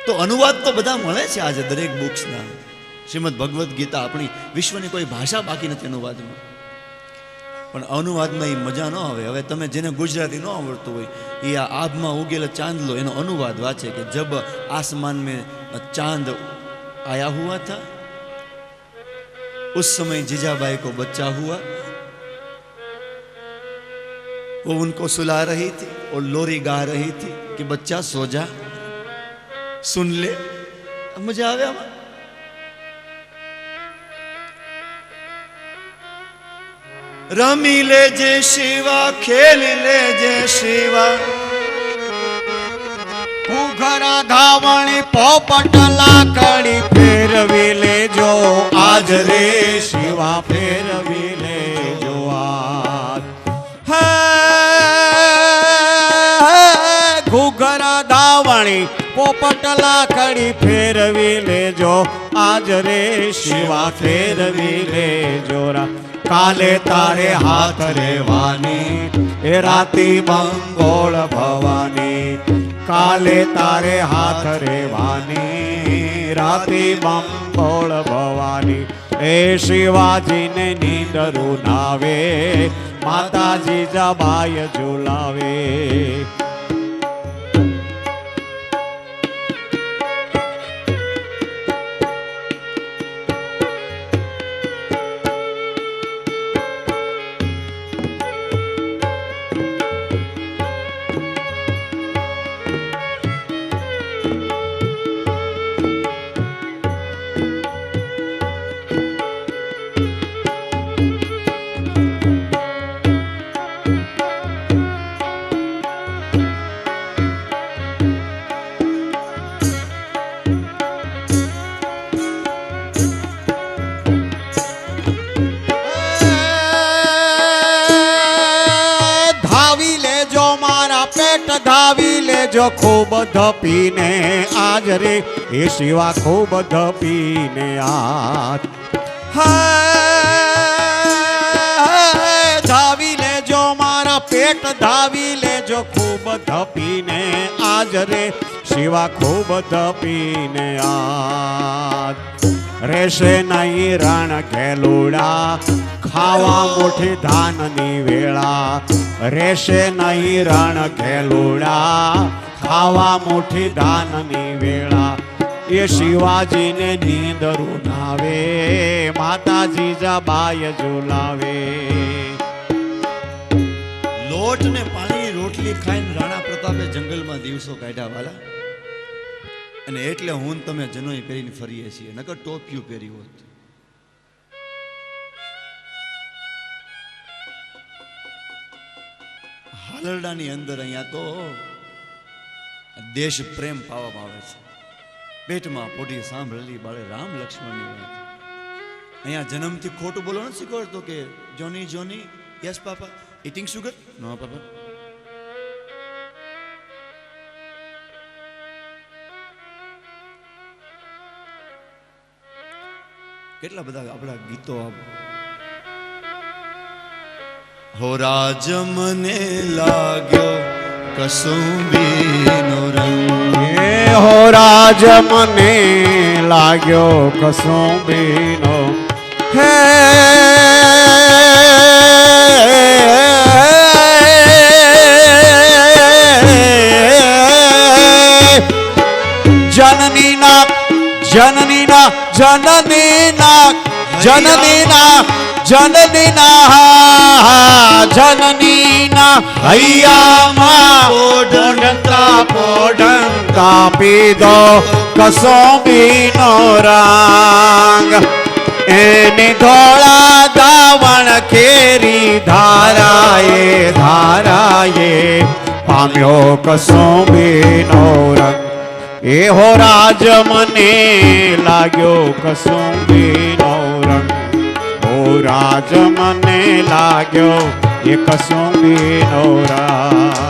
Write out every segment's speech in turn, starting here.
તો અનુવાદ તો બધા મળે છે આજે દરેક બુક્સના. શ્રીમદ ભગવદ્ ગીતા આપણી વિશ્વની કોઈ ભાષા બાકી નથી અનુવાદમાં. પણ અનુવાદમાં એ મજા ન આવે. હવે તમે જેને ગુજરાતી ન આવડતું હોય એ આ આભમાં ઉગેલા ચાંદલો એનો અનુવાદ વાંચે કે જબ આસમાન મેં ચાંદ आया हुआ था उस समय जीजाबाई को बच्चा हुआ वो उनको सुला रही थी और लोरी गा रही थी कि बच्चा सो जा सुन ले. मजा आवे आमा. रमी ले जे शिवा खेल ले जे शिवा ઘરા ધાવણી પોપટ લાકડી ફેરવી લેજો આજ રે શિવા ફેરવી લેજો આજ. હે ઘુઘરા ધાવણી પોપટ લાકડી ફેરવી લેજો આજ રે શિવા ફેરવી લેજો રા. કાલે તારે હાથ રેવાની એ રાતી મંગોળ ભવાની. કાલે તારે હાથ રેવાની રાતી મંગોળ ભવાની. એ શિવાજીને નીંદરું નાવે માતાજી જબાય ઝુલાવે. ધાવી લેજો ખૂબ ધપીને આજ રે એ શિવા ખૂબ ધપીને આજ. ધાવી લેજો મારા પેટ ધાવી લેજો ખૂબ ધપીને આજ રે શિવા ખૂબ ધપીને આજ. રહેશે નહીં રણ ઘેલુડા ખાવા મુઠી ધાનની વેળા. રહેશે નહીં રણ ઘેલુડા ખાવા મુઠી ધાનની વેળા. એ શિવાજીને નીંદરું નાવે માતાજી જબાય ઝુલાવે. લોટ ને પાણી રોટલી ખાઈને રાણા પ્રતાપે જંગલમાં દિવસો કાઢ્યા વાલા. અને એટલે હું તમે જનોઈ પહેરીને ફરીએ છીએ, નકર ટોપિયું પહેરી હોત. હાલરડાની અંદર અહીંયા તો દેશ પ્રેમ પાવામાં આવે છે. પેટમાં પોઢી સાંભળેલી બાળે રામ લક્ષ્મણની વાત. અહીંયા જન્મથી ખોટું બોલો નથી શીખવાડતો કે જોની જોની યસ પાપા ઇટિંગ સુગર નો પાપા. કેટલા બધા આપણા ગીતો. હો રાજ મને લાગ્યો કસુંબીનો રંગ. હો રાજ મને લાગ્યો કસુંબીનો. હે જનનીના જનનીના જનનીના જનનીના જનનીના જનનીના હૈયામાં પોઢંતા પોઢંતા પીધો કસુંબીનો રંગ. એની ધોળા ધાવણ કેરી ધારાએ ધારાએ પામ્યો કસુંબીનો રંગ. એ હો રાજ મને લાગ્યો કસુંબીનો રંગ. હો રાજ મને લાગ્યો એ કસુંબીનો રંગ.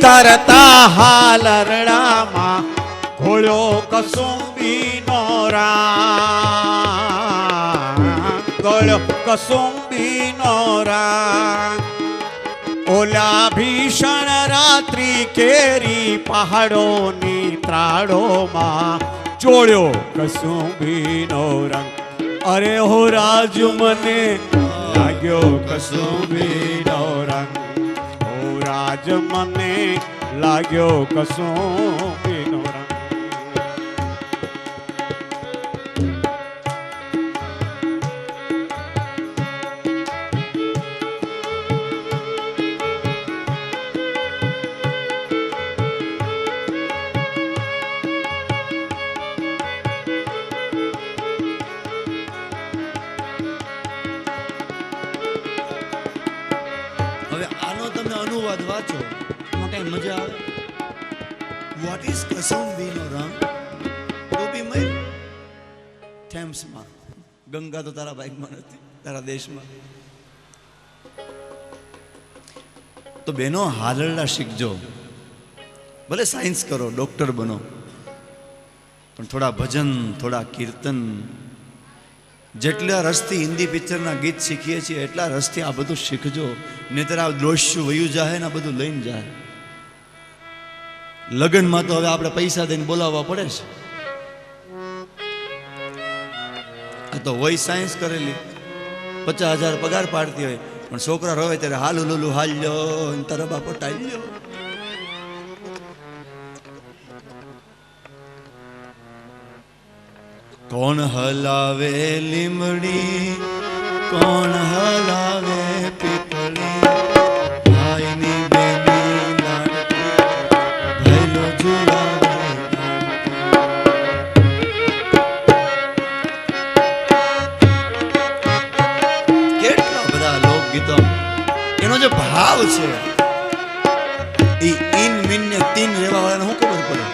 તરતા હાલરડામાં ઘોળ્યો કસુંબીનો રામ, ઘોળ્યો કસુંબીનો રામ. ઓલા ભીષણ રાત્રિ કેરી પહાડોની ત્રાળોમાં ચોળ્યો કસુંબીનો રંગ. અરે હો રાજુ મને લાગ્યો કસુંબીનો રંગ, રાજ મને લાગ્યો કસુંબીનો રંગ. હવે આનો તમે અનુવાદ વાંચો એમાં કઈ મજા આવે. વોટ ઇઝ કસુંબીનો રંગ? તો બી મય થેમ્સમાં. ગંગા તો તારા બાઇકમાં નથી, તારા દેશમાં. તો બેનો હાલરડા શીખજો. ભલે સાયન્સ કરો, ડોક્ટર બનો, પણ થોડા ભજન, થોડા કીર્તન, જેટલા રસથી હિન્દી પિક્ચરના ગીત શીખીએ છીએ એટલા રસથી આ બધું શીખજો. નહીતર આ દ્રોષ્યું વયું જાય ને આ બધું લઈને જાય. લગ્નમાં તો હવે આપણે પૈસા દઈને બોલાવવા પડે છે. આ તો હોય સાયન્સ કરેલી, 50,000 પગાર પાડતી હોય, પણ છોકરા રોવે ત્યારે હાલું લુલું હાલ્યો તારા બાપો ટાલ્યો. કોણ હલાવે લીમડી, કોણ હલાવે પીપળી, ભાઈની બેની લાડકી ભૈલો ઝુલાવે. કેટલા બધા લોકગીતો, એનો જે ભાવ છે એ ઇન મીન ને તીન રહેવા વાળાને શું ખબર પડે?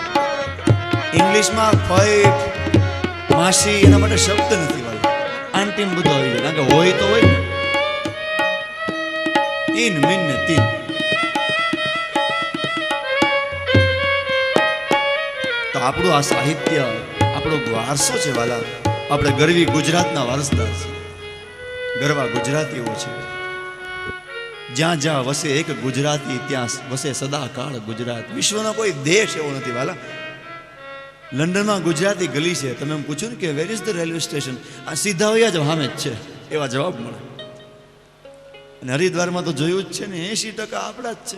ઇંગ્લિશમાં ફાઈટ માસી એના માટે શબ્દ નથી વાળો, આંટીમ બધું આવી જાય. કારણ કે હોય તો હોય ને, તીન મીન ને તીન. તો આપણું આ સાહિત્ય, આપણો વારસો છે વાલા. આપણે ગરવી ગુજરાતના વારસદાર છે, ગરવા ગુજરાતીઓ છે. જ્યાં જ્યાં વસે એક ગુજરાતી ત્યાં વસે સદાકાળ ગુજરાત. વિશ્વનો કોઈ દેશ એવો નથી વાલા. લંડનમાં ગુજરાતી ગલી છે, તમે એમ પૂછ્યું ને કે where is the railway station, આ સીધા હોય જ સામે જ છે એવા જવાબ મળે. અને હરિદ્વારમાં તો જોયું જ છે ને, 80% આપણા જ છે.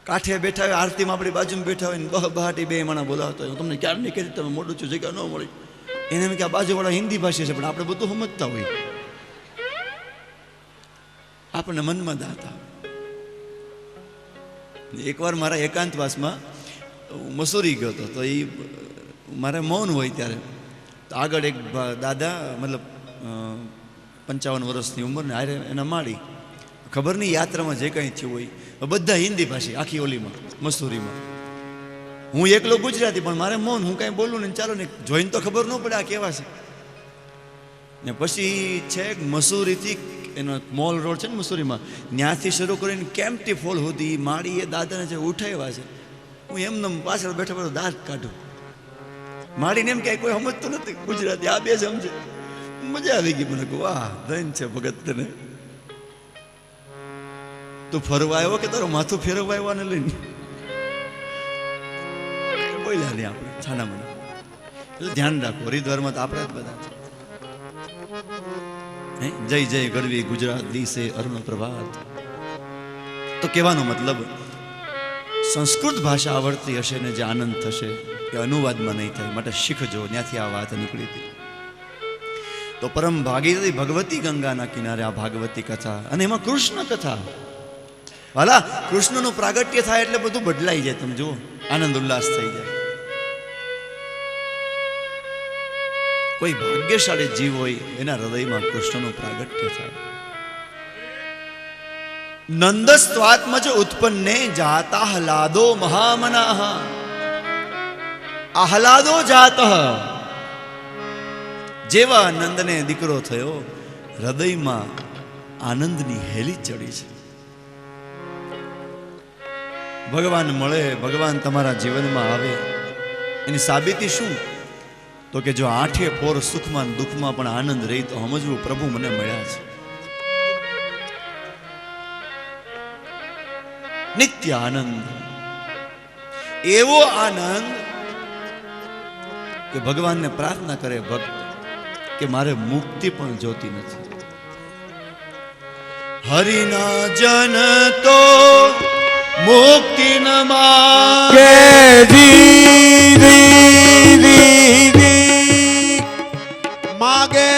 કાંઠે બેઠા હોય, આરતીમાં આપણી બાજુમાં બેઠા હોય ને બહાટી બે માણા બોલાવતા હોય. હું તમને ક્યારે નહીં કહેતી, તમે મોઢું છું જગ્યા ન મળી. એને એમ કે આ બાજુવાળા હિન્દી ભાષા છે, પણ આપણે બધું સમજતા હોય. આપણને મનમાં દાતા. એકવાર મારા એકાંતવાસમાં મસૂરી ગયો હતો, તો એ મારે મૌન હોય ત્યારે તો આગળ એક દાદા, મતલબ 55 વર્ષની ઉંમરને, હારે એના માડી, ખબર નહીં યાત્રામાં જે કંઈ થયું હોય, બધા હિન્દી ભાષી આખી ઓલીમાં મસૂરીમાં. હું એકલો ગુજરાતી, પણ મારે મૌન, હું કાંઈ બોલું ને ચાલો ને, જોઈને તો ખબર ન પડે આ કેવા છે. ને પછી છેક મસૂરીથી એનો મોલ રોડ છે ને મસૂરીમાં, ત્યાંથી શરૂ કરીને કેમ્પટી ફોલ સુધી માડી એ દાદાને જે ઉઠાવ્યા છે. હું એમને પાછળ બેઠા બેઠો દાંત કાઢું. માડીને એમ કે કોઈ સમજતું નથી ગુજરાતી, આ બે સમજે. મજા આવી ગઈ મને, વાહ ધન છે ભગત તને. તું ફરવા આવ્યો કે તારું માથું ફેરવવા આવ્યો ને લઈને બોલ્યા નહીં આપણે છાના મને. એટલે ધ્યાન રાખો, હરિદ્વારમાં તો આપણે જ બધા છે. જય જય ગરવી ગુજરાત દિશે અરુણ પ્રભાત. તો કહેવાનો મતલબ, સંસ્કૃત ભાષા આવડતી હશે ને જે આનંદ થશે એ અનુવાદમાં નહીં થાય. માટે શીખજો. ત્યાંથી આ વાત નીકળી હતી. તો પરમ ભાગીરથી ભગવતી ગંગાના કિનારે આ ભાગવતી કથા, અને એમાં કૃષ્ણ કથા. વાલા, કૃષ્ણનું પ્રાગટ્ય થાય એટલે બધું બદલાઈ જાય. તમે જુઓ, આનંદ ઉલ્લાસ થઈ જાય. કોઈ ભાગ્યશાળી જીવ હોય એના હૃદયમાં કૃષ્ણનું પ્રાગટ્ય થાય. નંદસ્ત્વાત્મજ ઉત્પન્ને જાતા હલાદો મહામનાહ. આહલાદો જાત. જેવા નંદને દીકરો થયો, હૃદયમાં આનંદની હેલી ચડી છે. ભગવાન મળે, ભગવાન તમારા જીવનમાં આવે, એની સાબિતી શું? તો કે જો આઠે પોર સુખમાં દુઃખમાં પણ આનંદ રહી તો સમજવું પ્રભુ મને મળ્યા છે. નિત્ય આનંદ, એવો આનંદ કે ભગવાનને પ્રાર્થના કરે ભક્ત કે મારે મુક્તિ પણ જોતી નથી. હરિના જન તો મુક્તિ ન માગે. માગે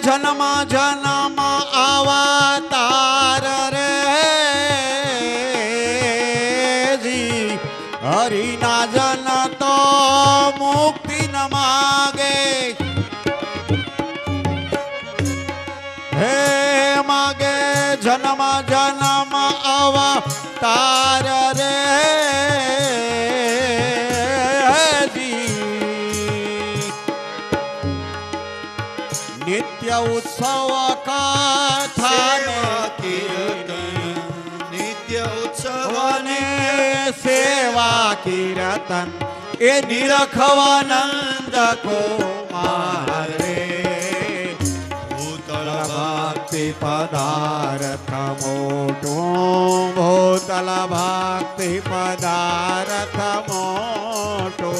જન્મ જન્મ અવતાર રે જી. હરિના જન તો મુક્તિ ન માગે. હે માગે જન્મ જન્મ અવતાર રે નિત્ય ઉત્સવ કથા કીર્તન. નિત્ય ઉત્સવ અને સેવા કીર્તન એ નિરખવાનંદ કો મારે. ભૂતલ ભક્તિ પદાર્થ મોટો. ભૂતલ ભક્તિ પદાર્થ મોટો.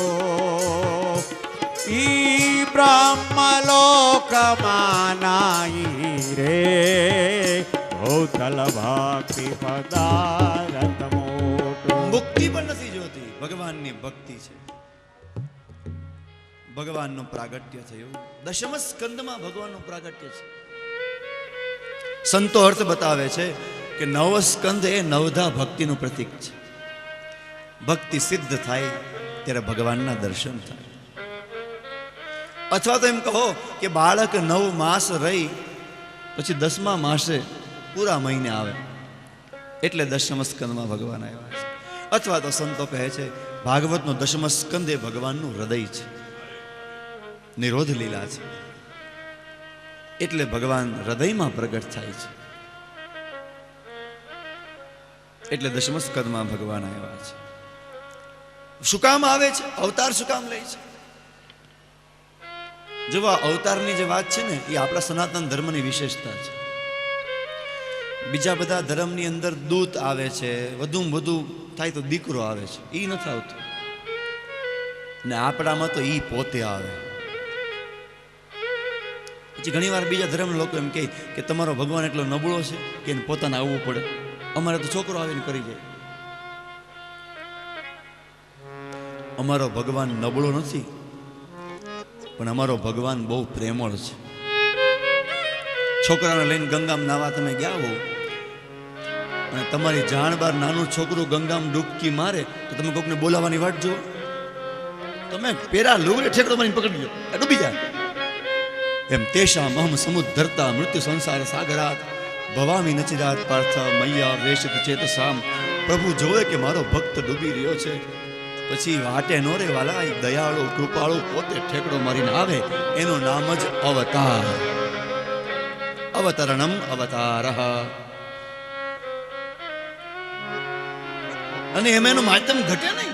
ઈ બ્રહ્મલોક માનાઈ રે. ભૂતલ ભક્તિ પદાર્થ મોટો. મુક્તિ પણ નથી જોતી, ભગવાનની ભક્તિ છે. ભગવાનનું પ્રાગટ્ય થયું. દશમ સ્કંદમાં ભગવાનનું પ્રાગટ્ય છે. સંતો અર્થ બતાવે છે કે નવ સ્કંદ એ નવધા ભક્તિનું પ્રતીક છે. ભક્તિ સિદ્ધ થાય ત્યારે ભગવાનના દર્શન થાય. અથવા તો એમ કહો કે બાળક 9 માસ રહી પછી 10મા માસે પૂરા મહિને આવે, એટલે દશમ સ્કંદમાં ભગવાન આવ્યા છે. અથવા તો સંતો કહે છે ભાગવતનો દશમ સ્કંદ એ ભગવાનનું હૃદય છે, નિરોધ લીલા છે, એટલે ભગવાન હૃદયમાં પ્રગટ થાય છે. એટલે દશમ સ્કંદમાં ભગવાન આવ્યા છે. શું કામ આવે છે? અવતાર શું કામ લે છે? જો આ અવતારની જે વાત છે ને એ આપણા સનાતન ધર્મની વિશેષતા છે. બીજા બધા ધર્મની અંદર દૂત આવે છે, વધુમાં વધુ થાય તો દીકરો આવે છે, એ નથી આવતું. ને આપણામાં તો ઈ પોતે આવે. પછી ઘણી વાર બીજા ધર્મના લોકો એમ કહે કે તમારો ભગવાન એટલો નબળો છે કે એને પોતાને આવવું પડે, અમારે તો છોકરો આવીને કરી જાય. અમારો ભગવાન નબળો નથી, પણ અમારો ભગવાન બહુ પ્રેમળ છે. છોકરાને લઈને ગંગામાં નાવા તમે ગયા હો અને તમારી જાણ બાર નાનું છોકરું ગંગામાં ડૂબકી મારે તો તમે કોકને બોલાવવાની વાટ જુઓ? તમે પેરા લુગડે ઠેકડો મારીને પકડી લો, ડૂબી જાય. એમ તેષામ અહમ સમુદ્ધરતા મૃત્યુ સંસાર સાગરાત ભવામી નચિરાત પાર્થ મૈયા વેશિત ચેતસામ. પ્રભુ જોવે કે મારો ભક્ત ડૂબી રહ્યો છે, પછી વાટે નો રે વાલા, દયાળુ કૃપાળુ પોતે ઠેકડો મારીને આવે, એનું નામ જ અવતાર. અવતરણમ અવતારઃ. અને એમ એનું માધ્યમ ઘટે નહીં,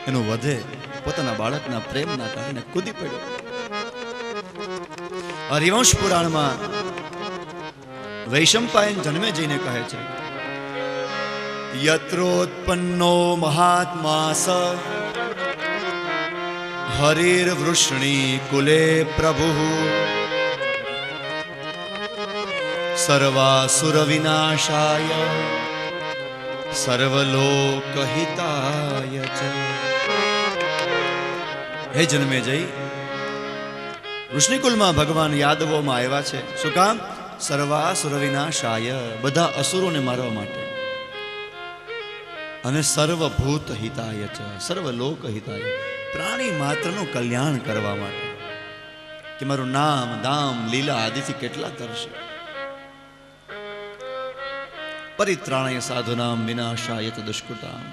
એનું વધે. પોતાના બાળકના પ્રેમના કારણે કૂદી પડ્યો. હરિવંશ પુરાણમાં વૈશંપાયન જન્મે જઈને કહે છે યત્રોત્પન્નો મહાત્મા સ હરિર વૃષ્ણી કુલે પ્રભુ સર્વાસુર વિનાશાય સર્વલોકહિતાય ચ. હે જન્મે જઈ, વૃષ્ણિકુલમાં ભગવાન યાદવોમાં આવ્યા છે. શું કામ? સર્વાસુર વિનાશાય, બધા અસુરોને મારવા માટે, અને સર્વભૂત હિતાય ચ, સર્વલોક હિતાય, પ્રાણી માત્રનું કલ્યાણ કરવા માટે. કે મારું નામ દામ લીલા આદિથી કેટલા તરશે. પરિત્રાણાય સાધુનામ વિનાશાય ચ દુષ્કૃતામ.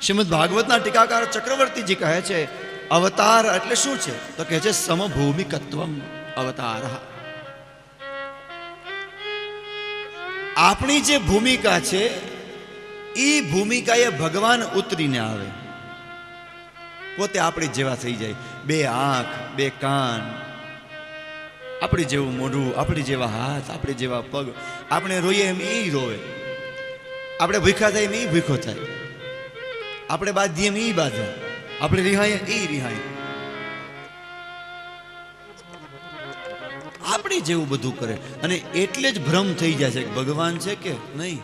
શ્રીમદ ભાગવતના ટીકાકાર ચક્રવર્તીજી કહે છે અવતાર એટલે શું છે? તો કહે છે સમભૂમિકત્વમ અવતાર. આપણી જે ભૂમિકા છે એ ભૂમિકાએ ભગવાન ઉતરીને આવે, પોતે આપણી જેવા થઈ જાય. બે આંખ, બે કાન, આપણી જેવું મોઢું, આપણી જેવા હાથ, આપણી જેવા પગ. આપણે રોઈએ એમ એ રોવે, આપણે ભૂખા થાય એમ એ ભૂખો થાય, આપણે બાંધીએ એમ એ બાંધે, આપણે રિહાઈએ એ રિહાય. આપણી જેવું બધું કરે. અને એટલે જ ભ્રમ થઈ જાય છે કે ભગવાન છે કે નહીં.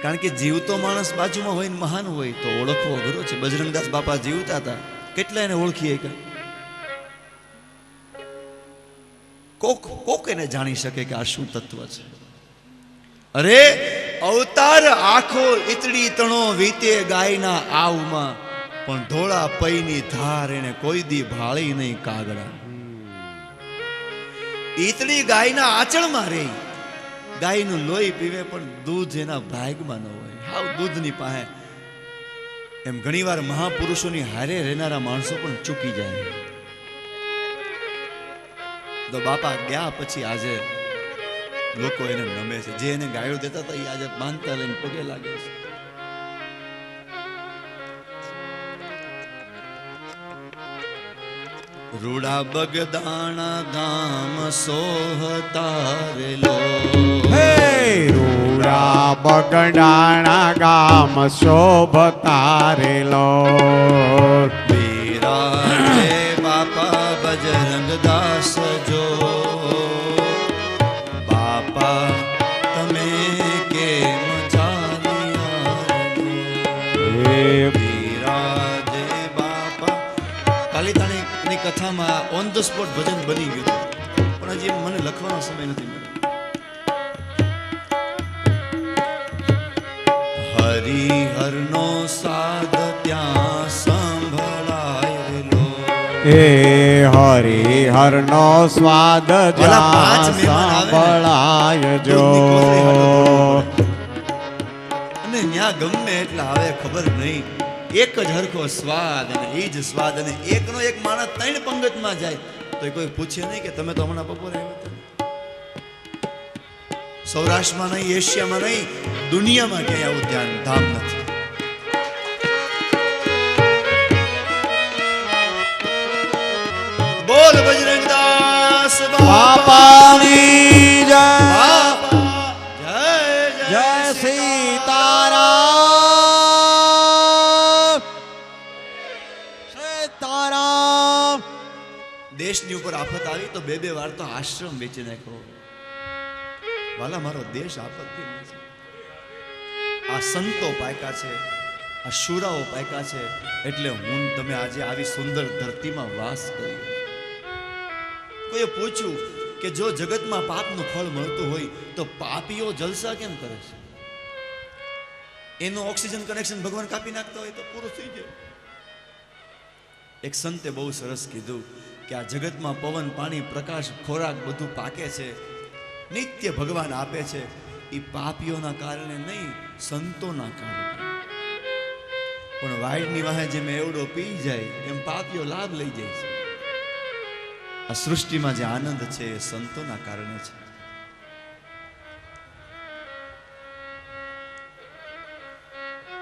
કારણ કે જીવતો માણસ બાજુમાં હોય ને મહાન હોય તો ઓળખવો અઘરો છે. બજરંગદાસ બાપા જીવતા હતા, કેટલા એને ઓળખીએ કે કોક એને જાણી શકે કે આ શું તત્વ છે. અરે અવતાર આખો ઈતડી તણો વીતે ગાયના આવમાં, પણ ધોળા પૈની ધાર એને કોઈ દી ભાળી નહીં કાગડા. ઈતડી ગાયના આંચળમાં રહી, ગાયનું લોહી પીવે પણ દૂધ એના ભાગમાં ન હોય, હાવ દૂધની પાસે. એમ ઘણીવાર મહાપુરુષોની હારે રહેનારા માણસો પણ ચૂકી જાય. તો બાપા ગયા પછી આજે લોકો એને નમે છે. જે એને ગાયો દેતા હતા એ આજે માનતા લઈને પગે લાગે છે. રૂડા બગદાણા ગામ સોહતારેલો, હે રૂડા બગડાણા ગામ શોભતારેલો. બિરાજે બાપા બજરંગદાસ જો, બાપા તમે કેમ ચાલ્યા. બિરાજે બાપા. પાલિતાણીની કથામાં ઓન ધ સ્પોટ ભજન બની ગયું, પણ હજી મને લખવાનો સમય નથી મળ્યો. હરિહરનો સાદ ત્યાં સંભળાયેલો, એ હરિહરનો સ્વાદ સાંભળાય જો. અને ત્યાં ગમે એટલા આવે ખબર નહીં, એક જ હરખો સ્વાદ અને એ જ સ્વાદ. અને એકનો એક માણસ 3 પંગતમાં જાય તો કોઈ પૂછે નહીં કે તમે તો હમણાં બપોરે આવ્યા હતા. સૌરાષ્ટ્રમાં નહીં, એશિયામાં નહીં, દુનિયામાં ક્યાંય આવું ધ્યાન ધામ નથી. બોલ બજરંગદાસ બાપાની જય. જય જય સીતારામ, સીતારામ. દેશની ઉપર આફત આવી તો બે વાર તો આશ્રમ વેચી નાખ્યો. વાલા મારો દેશ આપત્તિમાં છે. આ સંતો પાક્યા છે, આ શુરાઓ પાક્યા છે, એટલે હું તમે આજે આવી સુંદર ધરતીમાં વાસ કરી. કોઈએ પૂછ્યું કે જો જગતમાં પાપનું ફળ મળતું હોય તો પાપીઓ જલસા કેમ કરે છે? એનું ઓક્સિજન કનેક્શન ભગવાન કાપી નાખતા હોય તો પૂરું થઈ જાય. એક સંતે બહુ સરસ કીધું કે આ જગતમાં પવન, પાણી, પ્રકાશ, ખોરાક બધું પાકે છે, નિત્ય ભગવાન આપે છે. એ પાપીઓના કારણે નહીં, સંતોના કારણે. પણ વાઈડની વાહે જેમ એવડો પી જાય એમ પાપીઓ લાભ લઈ જાય છે. આ સૃષ્ટિમાં જે આનંદ છે એ સંતોના કારણે છે.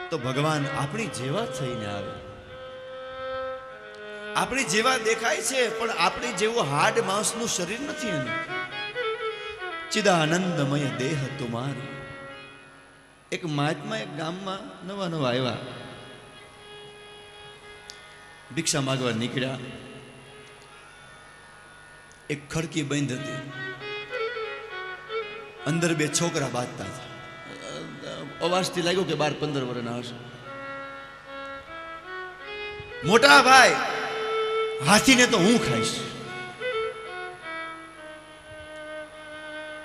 તો ભગવાન આપણી જેવા થઈને આવે, આપણી જેવા દેખાય છે પણ આપણી જેવું હાડ માંસનું શરીર નથી એનું. ચિદાનંદમય દેહ તુમારો. એક મહાત્મા એક ગામમાં નવા આવ્યા, ભિક્ષા માગવા નીકળ્યા. એક ખડકી બંધ હતી, અંદર 2 છોકરા બાંધતા હતા. અવાજથી લાગ્યું કે 12-15 વર્ષના હશે. મોટા ભાઈ, હાથીને તો હું ખાઈશ.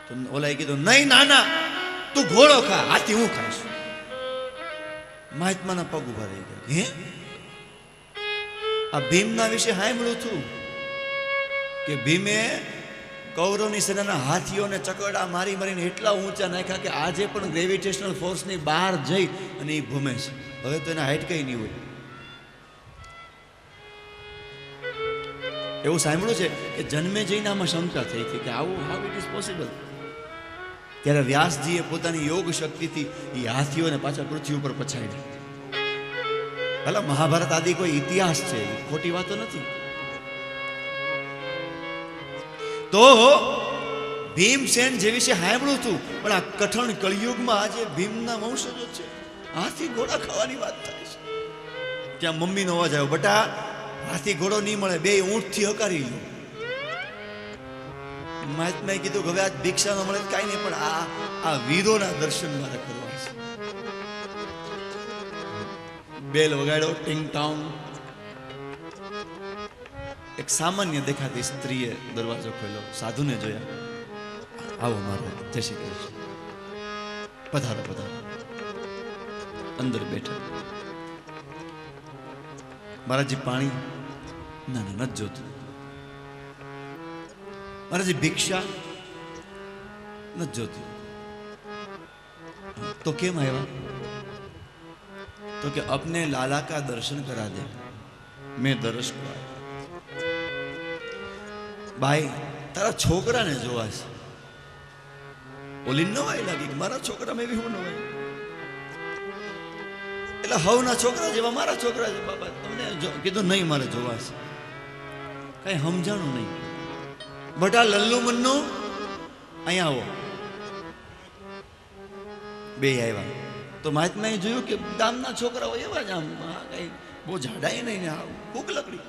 તો ઓલાએ કીધું નહીં નાના, તું ઘોડો ખા, હાથી હું ખાઈશ. મહાત્માના પગ ઉભા રહી ગયા. હે, આ ભીમના વિશે સાંભળ્યું છું કે ભીમે કૌરવની સેનાના હાથીઓને ચકરડા મારી મારીને એટલા ઊંચા નાખ્યા કે આજે પણ ગ્રેવિટેશનલ ફોર્સની બહાર જઈ અને એ ભમે છે. હવે તો એના હાઈટ કઈ નહીં હોય. એવું સાંભળ્યું છે કે જન્મે જઈને આમાં શંકા થઈ હતી કે આવું હાઉ ઇટ ઇઝ પોસિબલ. ત્યારે વ્યાસજીએ પોતાની યોગ શક્તિથી એ હાથીઓને પાછા પૃથ્વી ઉપર પછાડ્યા. ભલા મહાભારત આદિ કોઈ ઇતિહાસ છે, ખોટી વાતો નથી. તો ભીમસેન જે વિશે સાંભળ્યું હતું, પણ આ કઠણ કળિયુગમાં આજે ભીમના વંશજો છે. હાથી ઘોડા ખાવાની વાત થાય છે. ત્યાં મમ્મીનો અવાજ આવ્યો, બટા હાથી ઘોડો નહીં મળે, બે ઊંટથી હકારી લો. મહાત્માએ કીધું કે હવે આજ ભિક્ષા ન મળે કાંઈ નહીં, પણ આ વીરોના દર્શન મારે કરવા છે. બેલ વગાડ્યો, ટિંગ ટાઉન. એક સામાન્ય દેખાતી સ્ત્રીએ દરવાજો ખોલ્યો, સાધુને જોયા. આવો મારો, જય શ્રી કૃષ્ણ, પધારો પધારો. અંદર બેઠા. મહારાજજી પાણી? ના ના, નથી જોતું. મહારાજજી ભિક્ષા? નથી જોતું. તો કેમ આવ્યા? તો કે अपने लाला का दर्शन करा दे, मैं दर्श को आया. ભાઈ તારા છોકરાને જોવા છે. ઓલી નવાઈ લાગી, મારા છોકરામાં એવી હું નવાઈ. એટલે હવના છોકરા જેવા મારા છોકરા છે. બાબા તમને કીધું નહીં, મારે જોવા છે. કઈ સમજાણું નહીં. બટા લલ્લુ મન્નુ અહીંયા આવો. બે આવ્યા. તો મહાત્માએ જોયું કે ગામના છોકરાઓ એવા જ, આમ કઈ બહુ જાડાય નહીં ને ભૂખ લકડી.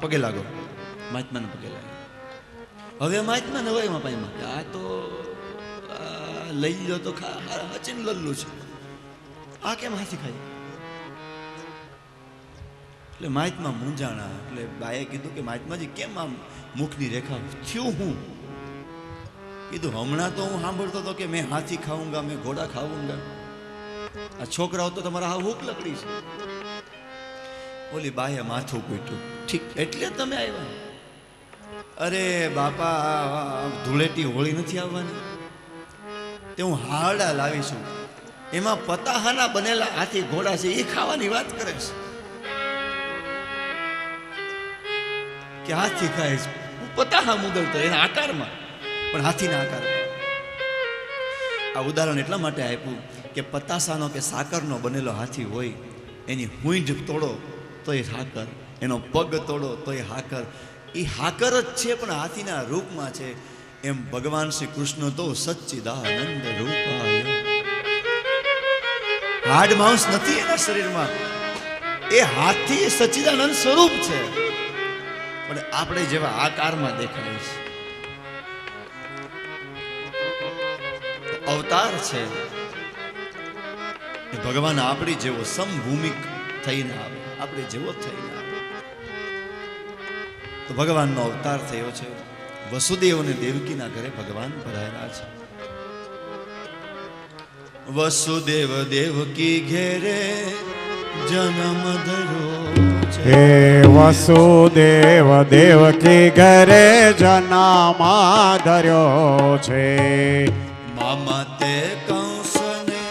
પગે લાગો. મહાત્માને પગે લાગે. હવે મહાત્મા નવાઈમાં પાઈમાં આ તો લઈ લો તો હચીન લલ્લુ છે, આ કેમ હાથી ખાય? એટલે મહાત્મા મૂંઝાણા. એટલે બાએ કીધું કે મહાત્માજી કેમ આમ મુખની રેખા થયું? હું કીધું હમણાં તો હું સાંભળતો હતો કે મેં હાથી ખાઉંગા, મેં ઘોડા ખાઉંગા. આ છોકરાઓ તો તમારા હા ભૂખ લકડી છે. ઓલી બાએ માથું કૂટ્યું. ઠીક, એટલે તમે આવ્યા? અરે બાપા, ધૂળેટી હોળી નથી આવવાની, તે હું હારડા લાવીશું, એમાં પતાહાના બનેલા હાથી ઘોડા છે, એ ખાવાની વાત કરે છે. કે હાથી ખાય છે, પતાહા મુદલતો એના આકારમાં, પણ હાથીના આકારમાં. આ ઉદાહરણ એટલા માટે આપ્યું કે પતાસાનો કે સાકરનો બનેલો હાથી હોય, એની હુંઠ તોડો તો એ હાકર, એનો પગ તોડો તો એ હાકર. એ હાકર જ છે, પણ હાથીના રૂપમાં છે. એમ ભગવાન શ્રી કૃષ્ણ તો સચ્ચિદાનંદ રૂપાય. હાડ માંસ નથી એના શરીરમાં, એ હાથી સચ્ચિદાનંદ સ્વરૂપ છે, પણ આપણે જેવા આકારમાં દેખાય છે. અવતાર છે એ ભગવાન આપણી જેવો સમભૂમિક થઈને આવે, આપણે જેવો થઈને આવે. તો ભગવાનનો અવતાર થયો છે. વસુદેવ અને દેવકીના ઘરે ભગવાન પધાર્યા છે. વસુદેવ દેવકી ઘેરે જન્મ ધર્યો છે. હે વસુદેવ દેવકી ઘરે જન્મ ધર્યો છે. મામા તે કંસને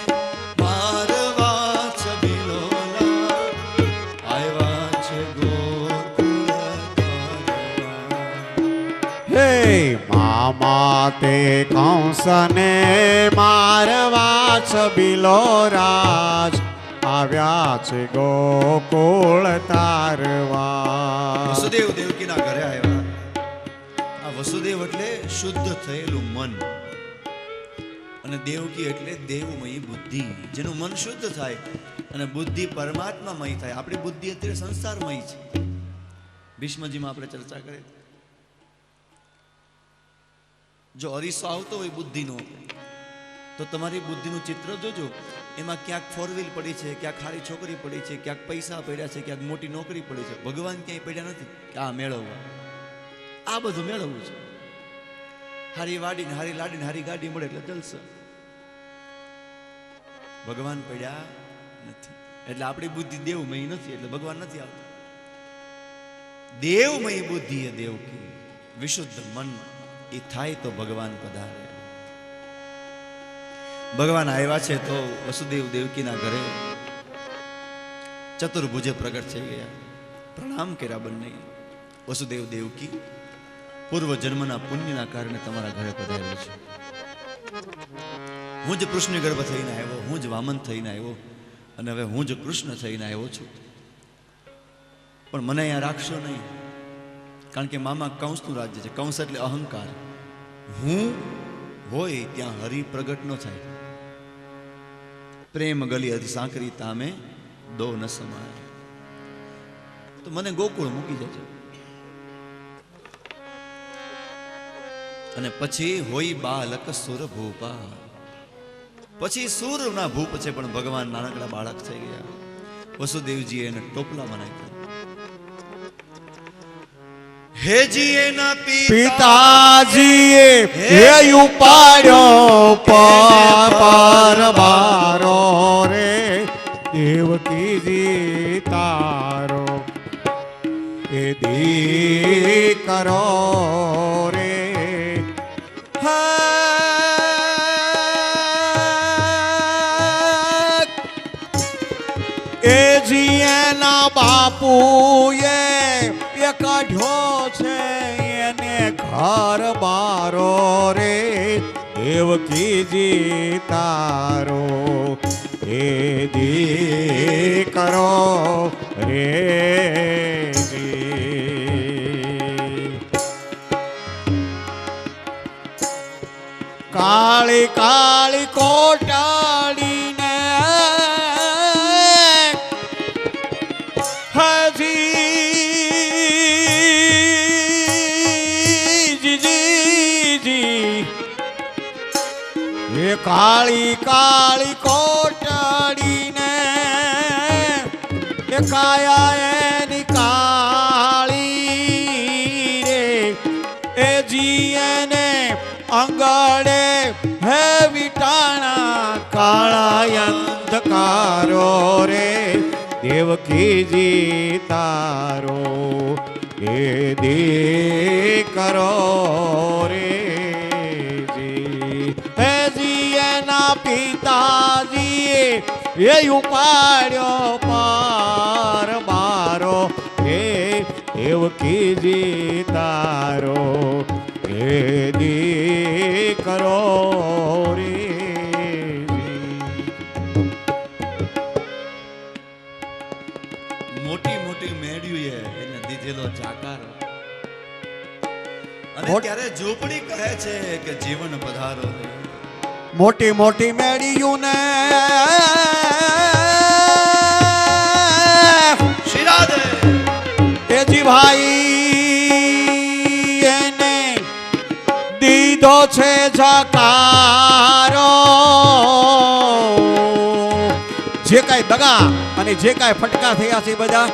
મારવા છબીલોલા, આવ્યા છે ગોકુળ તારવા. હે મામા તે કંસને મારવા છબીલો રાજ, આવ્યા છે ગોકુળ તારવા. વસુદેવ દેવકીના ઘરે આવ્યા. આ વસુદેવ એટલે શુદ્ધ થયેલું મન, અને દેવકી એટલે દેવમયી બુદ્ધિ, જેનું મન શુદ્ધ થાય અને બુદ્ધિ પરમાત્મામય થાય. આપણી બુદ્ધિ અત્યારે સંસારમય છે. ભીષ્મજીમાં આપણે ચર્ચા કરી. જો અરીસો આવતો હોય બુદ્ધિનો, તો તમારી બુદ્ધિનું ચિત્ર જોજો. એમાં ક્યાંક 4 વ્હીલ પડી છે, ક્યાંક સારી છોકરી પડી છે, ક્યાંક પૈસા પડ્યા છે, ક્યાંક મોટી નોકરી પડી છે. ભગવાન ક્યાંય પડ્યા નથી કે આ મેળવવા, આ બધું મેળવવું છે. હારી વાડીને હારી લાડીને હારી ગાડી મળે એટલે જલસે. ભગવાન પડ્યા નથી. એટલે આપણી બુદ્ધિ દેવમય નથી, એટલે ભગવાન નથી આવતા. દેવમય બુદ્ધિ એ દેવકી. વિશુદ્ધ મન એ થાય તો ભગવાન પધારે. ભગવાન આવ્યા છે તો વસુદેવ દેવકીના ઘરે ચતુર્ભુજે પ્રગટ થઈ ગયા. પ્રણામ કર્યા બંને. વસુદેવ દેવકી, પૂર્વ જન્મના પુણ્યના કારણે તમારા ઘરે પધાર્યો છે. હું જ કૃષ્ણ ગર્ભ થઈને આવ્યો, હું જ વામન થઈને આવ્યો, અને હવે હું જ કૃષ્ણ થઈને આવ્યો છું. પણ મને અહીંયા રાખશો નહીં, કારણ કે મામા કંસનું રાજ્ય છે. કંસ એટલે અહંકાર. હું હોય ત્યાં હરિ પ્રગટ ન થાય. પ્રેમ ગલી અધ સાંકરી તામે દો ન સમાય. તો મને ગોકુળ મૂકી જજો. અને પછી હોય બાલક સુર ભૂપા. પછી સુરના ભૂપ છે, પણ ભગવાન નાનકડા બાળક થઈ ગયા. વસુદેવજી એને ટોપલામાં નાખ્યા. હેજી એના પિતાજીએ હે ઉપાડ્યો પર બારો રે દેવકીજી તારો એ દીકરો રે. એ જીએના બાપુએ કાઢ્યો છે એને ઘર બારો રે દેવકીજી તારો એ દીકરો રે. કાળી કાળી કોટાડીને કાળી કાળી કોટડીને એ કાયા એની કાળી રે એ જીએને અંગડે હે વિટાણા કાળા અંધકારો રે દેવકીજી તારો એ દીકરો રે. પિતાજીએ એ ઉપાડ્યો પાર બારો હે દેવકીજી તારો હે દીકરો રે. મોટી મોટી મેળ્યુએ એને દીધેલો જાકાર, અને ત્યારે ઝૂંપડી કહે છે કે જીવન પધારો. મોટી મોટી મેળ્યું ને શિરાદે તેજી ભાઈ એને દીધો છે જકારો. જે કાંઈ દગા અને જે કાંઈ ફટકા થયા છે બધા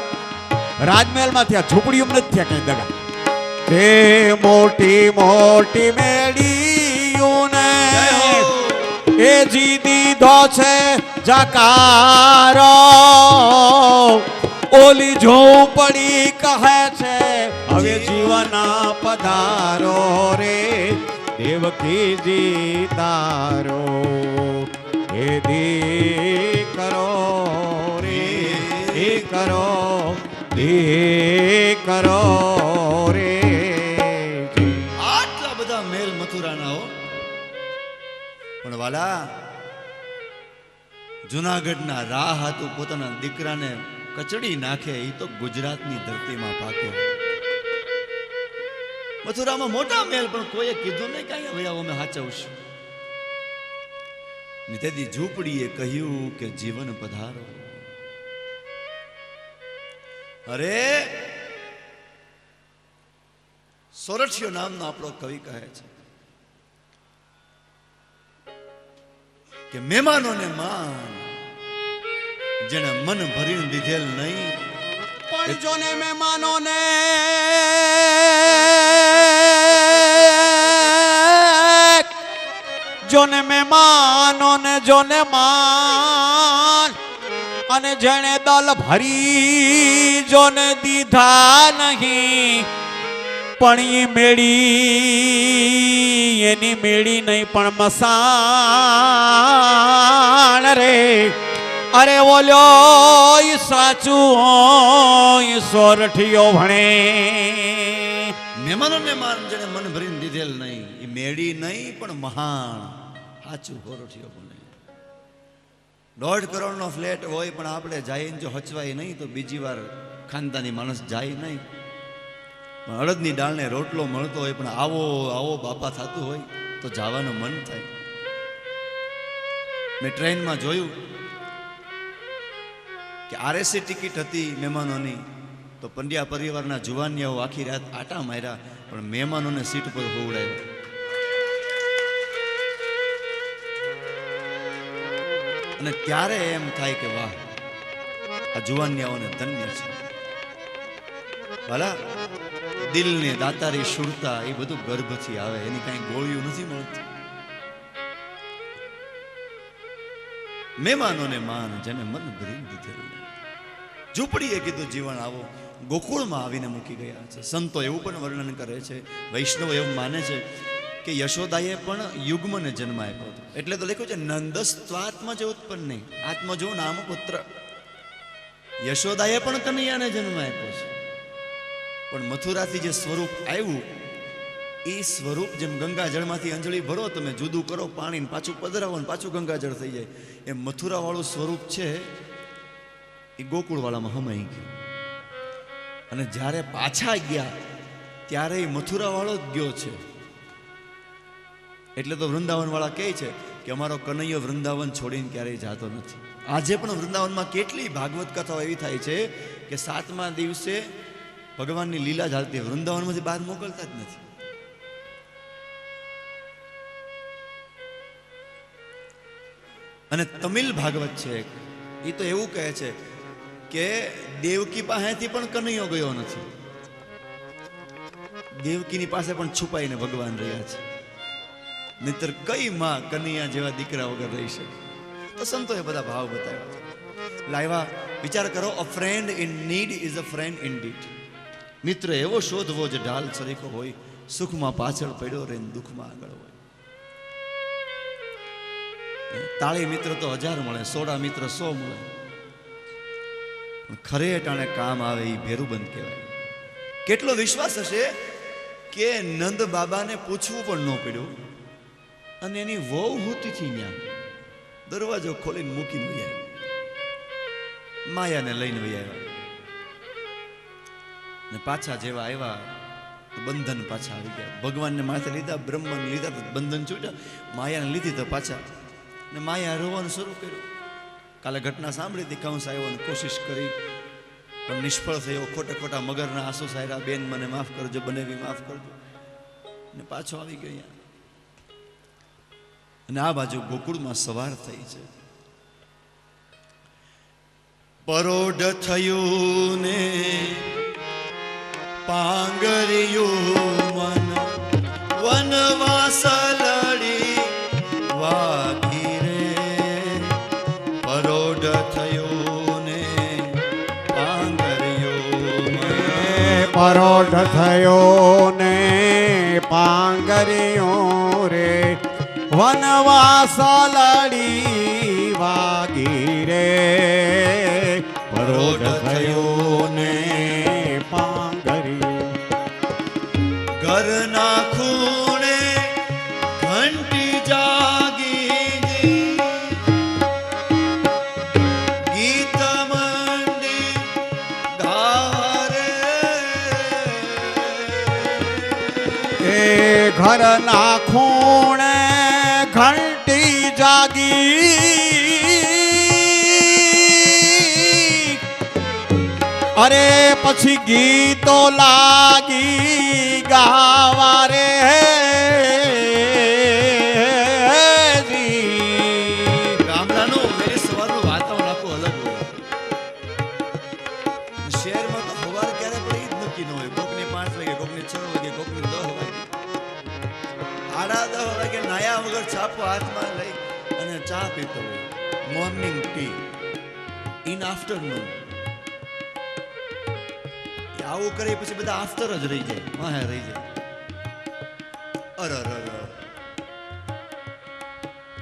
રાજમહેલમાં થયા, ઝૂંપડીઓમાં નથી થયા કઈ દગા. તે મોટી મોટી મેળ્યું ને એ જી દીધો છે જકારો. ઓલી ઝૂંપડી કહે છે હવે જીવન પધારો રે દેવકીજી તારો એ દીકરો રે દીકરો દીકરો રે. આટલા બધા મેલ મથુરાના હો, પણ વાલા જુનાગઢના રાહ હતું પોતાના દીકરાને કચડી નાખે એ તો ગુજરાતની ધરતીમાં પાક્યો. મથુરામાં મોટા મેલ, પણ કોઈએ કીધું નહીં કાંઈ હવે અમે હાચવશું. તેથી ઝૂંપડીએ કહ્યું કે જીવન પધારો. અરે સોરઠિયો નામનો આપણો કવિ કહે છે કે મહેમાનોને માન જેને મન ભરીને દીધેલ નહીં, પણ જોને મહેમાનોને જોને મહેમાનોને જોને માન અને જેણે દલ ભરી જોને દીધા નહીં પણ ઈ મેળી એની મેળી નહીં પણ મસાણ રે અરે ઓલ્યો ઈ સાચું હોય સોરઠિયો ભણે મહેમાનોને માન જેને મન ભરીને દીધેલ નહીં એ મેળી નહીં પણ મહાન સાચું હોરઠિયો પણ નહીં. 1.5 કરોડનો ફ્લેટ હોય પણ આપણે જઈને જો હચવાય નહીં તો બીજી વાર ખાનદાની માણસ જાય નહીં. પણ અડદની દાળને રોટલો મળતો હોય પણ આવો આવો બાપા થતું હોય તો જવાનું મન થાય. મેં ટ્રેનમાં જોયું કે આરએસી ટિકિટ હતી મહેમાનોની તો પંડ્યા પરિવારના જુવાનિયાઓ આખી રાત આટા માર્યા પણ મહેમાનોને સીટ પર હોવડાવ્યા. અને ત્યારે એમ થાય કે વાહ આ જુવાનિયાઓને ધન્ય છે. ભલા દિલને દાતારી શુરતા એ બધું ગર્ભથી આવે એની કાંઈ ગોળીઓ નથી મળતી. મહેમાનોને માન જેને મન ભરી દીધેલું. ઝૂંપડીએ કીધું જીવન આવો ગોકુળમાં આવીને મૂકી ગયા છે. સંતો એવું પણ વર્ણન કરે છે, વૈષ્ણવ એવું માને છે કે યશોદાએ પણ યુગ્મને જન્મ આપ્યો હતો. એટલે તો લખ્યું છે નંદસ્ત્વાત્મજ ઉત્પન્ન નહીં આત્મજો નામ પુત્ર. યશોદાએ પણ કનૈયાને જન્મ આપ્યો છે. પણ મથુરાથી જે સ્વરૂપ આવ્યું એ સ્વરૂપ જેમ ગંગાજળમાંથી અંજળી ભરો તમે જુદું કરો પાણી પાછું પધરાવો ને પાછું ગંગાજળ થઈ જાય એ મથુરાવાળું સ્વરૂપ છે એ ગોકુળવાળામાં હમાઈ ગયું. અને જ્યારે પાછા ગયા ત્યારે એ મથુરાવાળો જ ગયો છે. એટલે તો વૃંદાવનવાળા કહે છે કે અમારો કનૈયો વૃંદાવન છોડીને ક્યારેય જાતો નથી. આજે પણ વૃંદાવનમાં કેટલી ભાગવત કથાઓ એવી થાય છે કે 7મા દિવસે ભગવાનની લીલા ચાલતી વૃંદાવનમાંથી બહાર મોકલતા જ નથી. અને તમિલ ભાગવત છે એ તો એવું કહે છે કે દેવકી પાસેથી પણ કનૈયો ગયો નથી. દેવકીની પાસે પણ છુપાઈને ભગવાન રહ્યા છે. નહીતર કઈ માં કનૈયા જેવા દીકરા વગર રહી શકે. તો સંતોએ બધા ભાવ બતાવ્યા છે. લાવ્યા વિચાર કરો, a friend in need is a friend in deed. મિત્ર એવો શોધવો જે ઢાલ સરીખો હોય, સુખમાં પાછળ પડ્યો રહે દુઃખમાં આગળ હોય. તાળી મિત્ર તો 1000 મળે, સોડા મિત્ર 100 મળે, ખરે ટાણે કામ આવે એ ભેરુબંધ કહેવાય. કેટલો વિશ્વાસ હશે કે નંદ બાબાને પૂછવું પણ ન પડ્યું અને એની વહુ હોતી થી ત્યાં દરવાજો ખોલીને મૂકીને વહી આવ્યા. માયાને લઈને વહી આવ્યા ને પાછા જેવા આવ્યા તો બંધન પાછા આવી ગયા. ભગવાનને માથે લીધા, બ્રહ્મને લીધા તો બંધન છૂટ્યા, માયાને લીધી તો પાછા. ને માયા રોવાનું શરૂ કર્યું. કાલે ઘટના સાંભળી હતી, કંસ આવ્યો અને કોશિશ કરી પણ નિષ્ફળ થયો. ખોટા ખોટા મગરના આંસુ સાયરા, બેન મને માફ કરજો, બનેવી માફ કરજો, ને પાછો આવી ગયો. અને આ બાજુ ગોકુળમાં સવાર થઈ છે. પરોઢ થયું ને પાંગર્યું મન વનવાસ લડી વાગી રે. પરોઢ થયું ને પાંગર્યું મન, પરોઢ થયો ને પાંગર્યો રે વનવાસ લડી વાગી રે. પરોઢ થયો ને પાંગર્યો. ઘરના ખૂણે ઘંટી જાગી, ગીત મંડી ગારે. એ ઘરના ખૂણે ઘંટી જાગી, અરે પછી ગીતો લાગી ગાવા રે. ગામડાનું વેરી સવારનું વાતાવરણ આખું અલગ હોય. શહેરમાં તો સવાર ક્યારે પડે એ જ નક્કી ન હોય. કોકની 5 વાગે, કોકની 6 વાગે, કોકની 10 વાગે. 10:30 વાગે નાયા વગર છાપો હાથમાં લઈ અને ચા પીતો હોય. Morning T in afternoon. આવું કરે પછી બધા આફ્ટર જ રહી જાય, વાહે રહી જાય. અર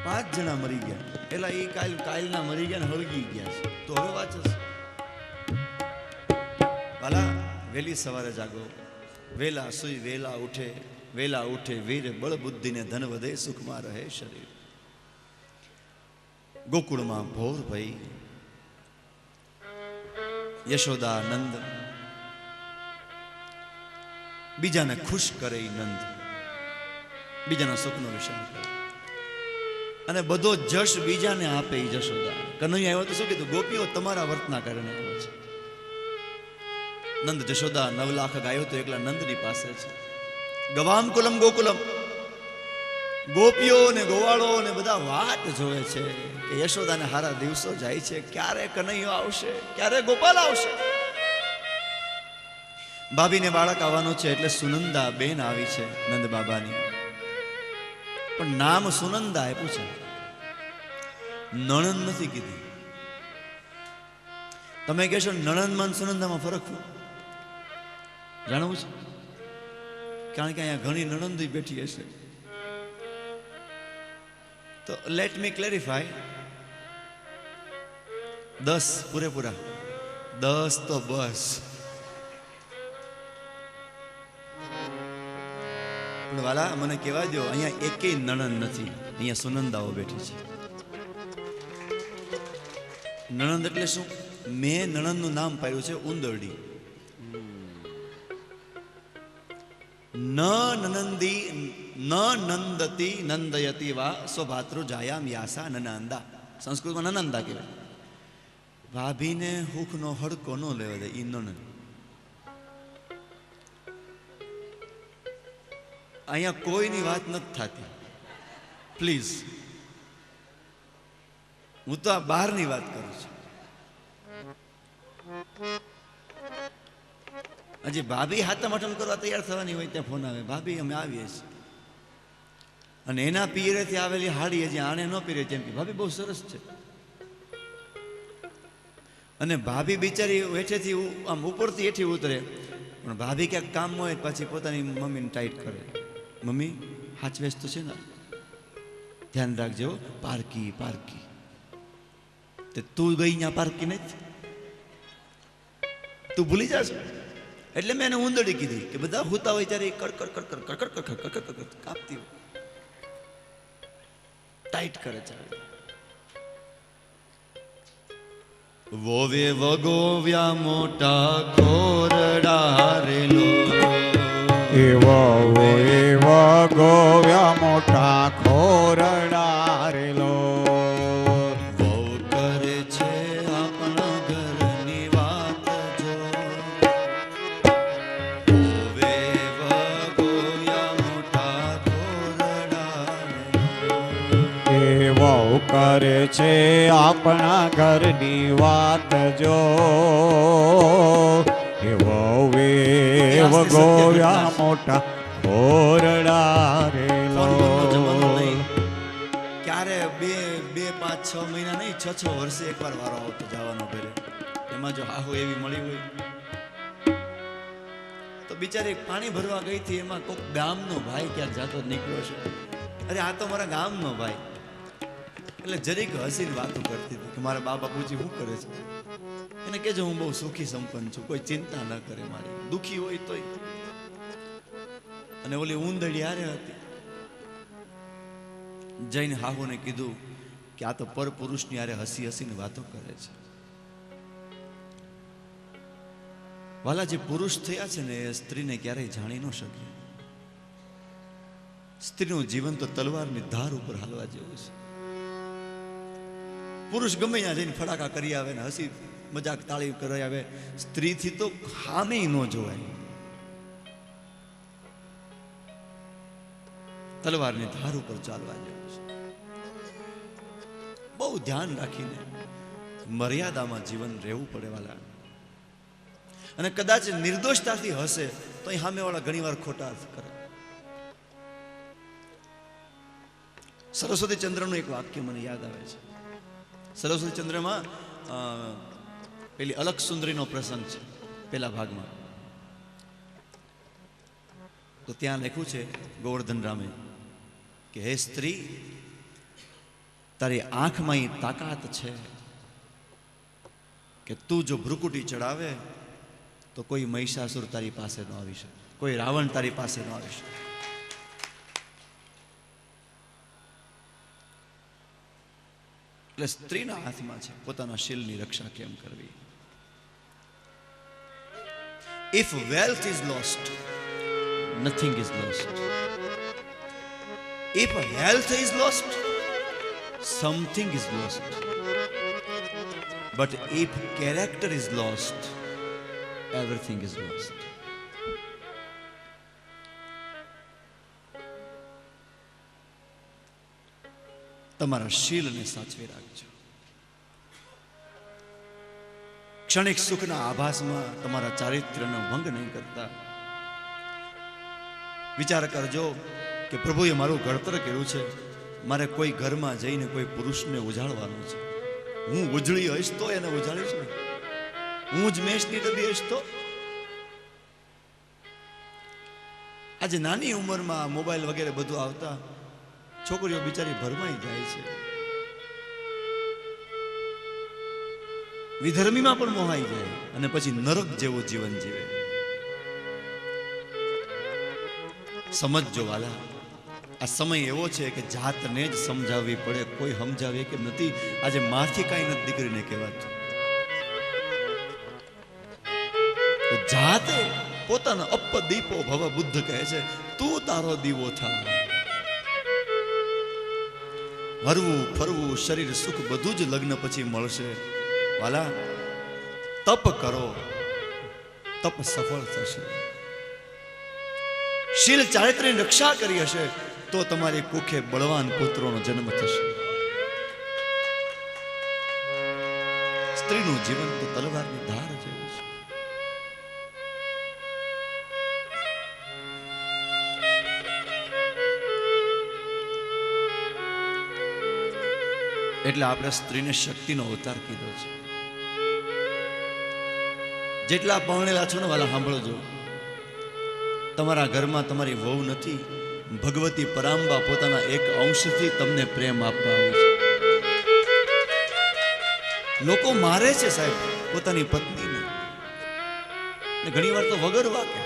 5 જણા મરી ગયા. એલા એ કાલના મરી ગયા ને હળગી ગયા છે. તો હવે વાંચસ વાલા, વહેલી સવારે જાગો, વેલા સુઈ વેલા ઉઠે વીર બળ બુદ્ધિને ધન વધે, સુખમાં રહે શરીર. ગોકુળમાં ભોર ભઈ યશોદા નંદ, બીજાને ખુશ કરે ઈ નંદ, બીજાના સુખનો વિચાર કરે અને બધો જશ બીજાને આપે ઈ જશોદા. કનૈયા આવ્યો તો શું કીધું? ગોપીઓ તમારા વર્તના કારણે આવ્યો છે. નંદ જશોદા 9 લાખ ગાયો તો એકલા નંદની પાસે છે. ગવામ કુલમ ગોકુલમ, ગોપીઓ ને ગોવાળો ને બધા વાટ જોવે છે કે યશોદાને હારા દિવસો જાય છે, ક્યારે કનૈયો આવશે, ક્યારે ગોપાલ આવશે. ભાભીને બાળક આવવાનું છે એટલે સુનંદા બેન આવી છે નંદ બાબાની, પણ નામ સુનંદા આપ્યું છે, નણંદ નથી કીધી. તમે કહેશો નણંદમાં સુનંદામાં ફરક જાણવું છે? કારણ કે અહીંયા ઘણી નણંદ બેઠી હશે. તો લેટ મી ક્લેરિફાય. 10 પૂરેપૂરા, 10 તો બસ. પણ વાલા મને કહેવા દો, અહીંયા એકેય નણંદ નથી, અહીંયા સુનંદાઓ બેઠી છે. નણંદ એટલે શું? મેં નણંદનું નામ પાડ્યું છે ઉંદરડી. ન નંદતી નંદયતી વા સ્વભાતૃ જાયામ યાસા નનંદા. સંસ્કૃતમાં નનંદા કહેવાય. ભાભીને હુખનો હડકો ન લેવા દે ઈ નણંદ. અહીંયા કોઈની વાત નથી થતી, પ્લીઝ. હું તો આ બહારની વાત કરું છું. હજી ભાભી હાથમ આઠમ કરવા તૈયાર થવાની હોય ત્યાં ફોન આવે, ભાભી અમે આવીએ છીએ. અને એના પિયરેથી આવેલી હાડી હજી આણે ન પીરે તેમ કે ભાભી બહુ સરસ છે. અને ભાભી બિચારી હેઠેથી આમ ઉપરથી હેઠી ઉતરે, પણ ભાભી ક્યાંક કામ હોય પછી પોતાની મમ્મીને ટાઈટ કરે, મમ્મી હાચવેસ તો છે ને, ધ્યાન રાખજો, પારકી પારકી. તે તું ગઈ ત્યાં પારકી નથી, તું ભૂલી જાશ. એટલે મેં એને ઉંદરડી કીધી કે બધા હુતા હોય ત્યારે કડકડ કડકડ કડકડ કડકડ કડકડ કાપતી હોય, ટાઈટ કરે છે. વોવે વગોવ્યા મોટા ખોરડા રેલો, એવા ગોવ્યા મોટા ખોરડા રેલો. વહુ કરે છે આપણા ઘરની વાત જો, વોવે વગોવ્યા મોટા ખોરડા રેલો. એવા કરે છે આપણા ઘરની વાત જો, એવો ગોવ્યા મોટા ખોરડા રેલો. ક્યારે 2, 5, 6 મહિના નહીં, 6 વર્ષે એકવાર વારો આવતો જવાનો ઘરે. એમાં જો આહુ એવી મળી હોય તો બિચારી પાણી ભરવા ગઈ હતી, એમાં કોઈક ગામનો ભાઈ ક્યાંક જાતો નીકળ્યો છે. અરે આ તો મારા ગામનો ભાઈ. એટલે જરીક હસીને વાતો કરતી હતી કે મારા બા બાપુજી શું કરે છે. એને કહેજો હું બહુ સુખી સંપન્ન છું, કોઈ ચિંતા ન કરે મારી, દુખી હોય તોય. અને ઓલી ઉંદરડી હારે હતી. જઈને હાહુને કીધું કે આ તો પર પુરુષની હારે હસી હસીને વાતો કરે છે. વાલા, જે પુરુષ થયા છે ને એ સ્ત્રીને ક્યારેય જાણી ન શકે. સ્ત્રીનું જીવન તો તલવારની ધાર ઉપર હાલવા જેવું છે. પુરુષ ગમે ત્યાં જઈને ફડાકા કરી આવે ને હસી મજાક તાળી કરી આવે, સ્ત્રીથી તો હામે ન જોવાય. તલવારની ધાર ઉપર ચાલવા જેવું છે. બહુ ધ્યાન રાખીને મર્યાદામાં જીવન રહેવું પડે વાલા. અને કદાચ નિર્દોષતાથી હશે તો અહીં સામેવાળા ઘણીવાર ખોટા અર્થ કરે. સરસ્વતી ચંદ્રનું એક વાક્ય મને યાદ આવે છે. સરસ્વતી ચંદ્રમાં પેલી અલક સુંદરીનો પ્રસંગ છે પેલા ભાગમાં. તો ત્યાં લખ્યું છે ગોવર્ધન રામે કે હે સ્ત્રી, તારી આંખમાં એ તાકાત છે કે તું જો ભ્રુકુટી ચડાવે તો કોઈ મહિષાસુર તારી પાસે ન આવી શકે, કોઈ રાવણ તારી પાસે ન આવી શકે. એટલે સ્ત્રીના હાથમાં છે પોતાના શીલની રક્ષા કેમ કરવી. If wealth is lost, nothing is lost. If health is lost, something is lost. But if character is lost, everything is lost. તમારા શીલને સાચવી રાખજો. ક્ષણિક સુખના આભાસમાં તમારા ચારિત્ર્યનો ભંગ નહીં કરતા. વિચાર કરજો કે પ્રભુએ મારું ઘડતર કર્યું છે, મારે કોઈ ઘરમાં જઈને કોઈ પુરુષને ઉજાડવાનું છે. હું ઉજળી હઈશ તો એને ઉજાડીશ ને, હું જ મેષની ડબ્બી હઈશ તો. આજે નાની ઉંમરમાં મોબાઈલ વગેરે બધું આવતા છોકરીઓ બિચારી ભરમાઈ જાય છે, વિધર્મીમાં પણ મોહાઈ જાય અને પછી નરક જેવું જીવન જીવે. સમજજો વાલા, આ સમય એવો છે કે જાતને જ સમજાવવી પડે, કોઈ સમજાવે કે નથી. આજે માથી કાંઈ નથી દીકરીને કહેવાતું. તો જાતે પોતાનો અપ દીપો ભવ બુદ્ધ કહે છે, તું તારો દીવો થા. હરવું ફરવું શરીર સુખ બધું જ લગ્ન પછી મળશે. વાલા, તપ કરો, તપ સફળ થશે. શીલ ચારિત્ર્યની રક્ષા કરી હશે તો તમારી કુખે બળવાન પુત્રોનો જન્મ થશે. સ્ત્રીનું જીવન તો તલવારની ધાર જેવું છે. એટલે આપણે સ્ત્રીને શક્તિનો અવતાર કીધો છે. જેટલા પરણેલા છો ને વાલા, સાંભળજો, તમારા ઘરમાં તમારી વહુ નથી, ભગવતી પરાંબા પોતાના એક અંશથી તમને પ્રેમ આપવા આવે છે. લોકો મારે છે સાહેબ પોતાની પત્નીને, ઘણી વાર તો વગર વાકે.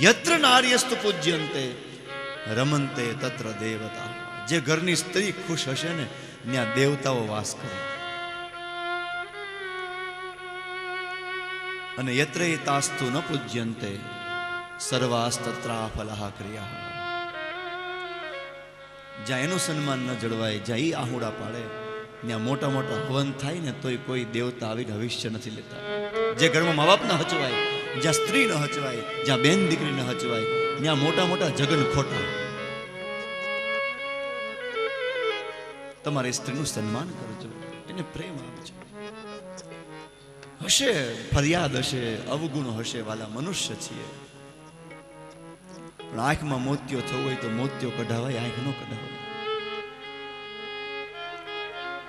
યત્ર નાર્યસ્તુ પૂજ્યંતે રમંતે તત્ર દેવતા. જે ઘરની સ્ત્રી ખુશ હશે ને ત્યાં દેવતાઓ વાસ કરે. અને યત્ર તાસ્તુ ન પૂજ્યંતે સર્વાસ્તત્રા ફલહ ક્રિયા. જ્યાં એનું સન્માન ન જળવાય, જ્યાં ઈ આહુડા પાડે, ત્યાં મોટા મોટા હવન થાય ને તોય કોઈ દેવતા આવીને ભવિષ્ય નથી લેતા. જે ઘરમાં મા બાપ ન હચવાય, જ્યાં સ્ત્રી ન હચવાય, જ્યાં બેન દીકરી ન હચવાય, ત્યાં મોટા મોટા જગન ખોટા. તમારી સ્ત્રીનું સન્માન કરજો, એને પ્રેમ આપજો. હશે ફરિયાદ, હશે અવગુણ, હશે વાલા, મનુષ્ય છીએ. પણ આંખમાં મોતિયો થવો હોય તો મોતિયો કઢાવાય, આંખ નો કઢાવાય.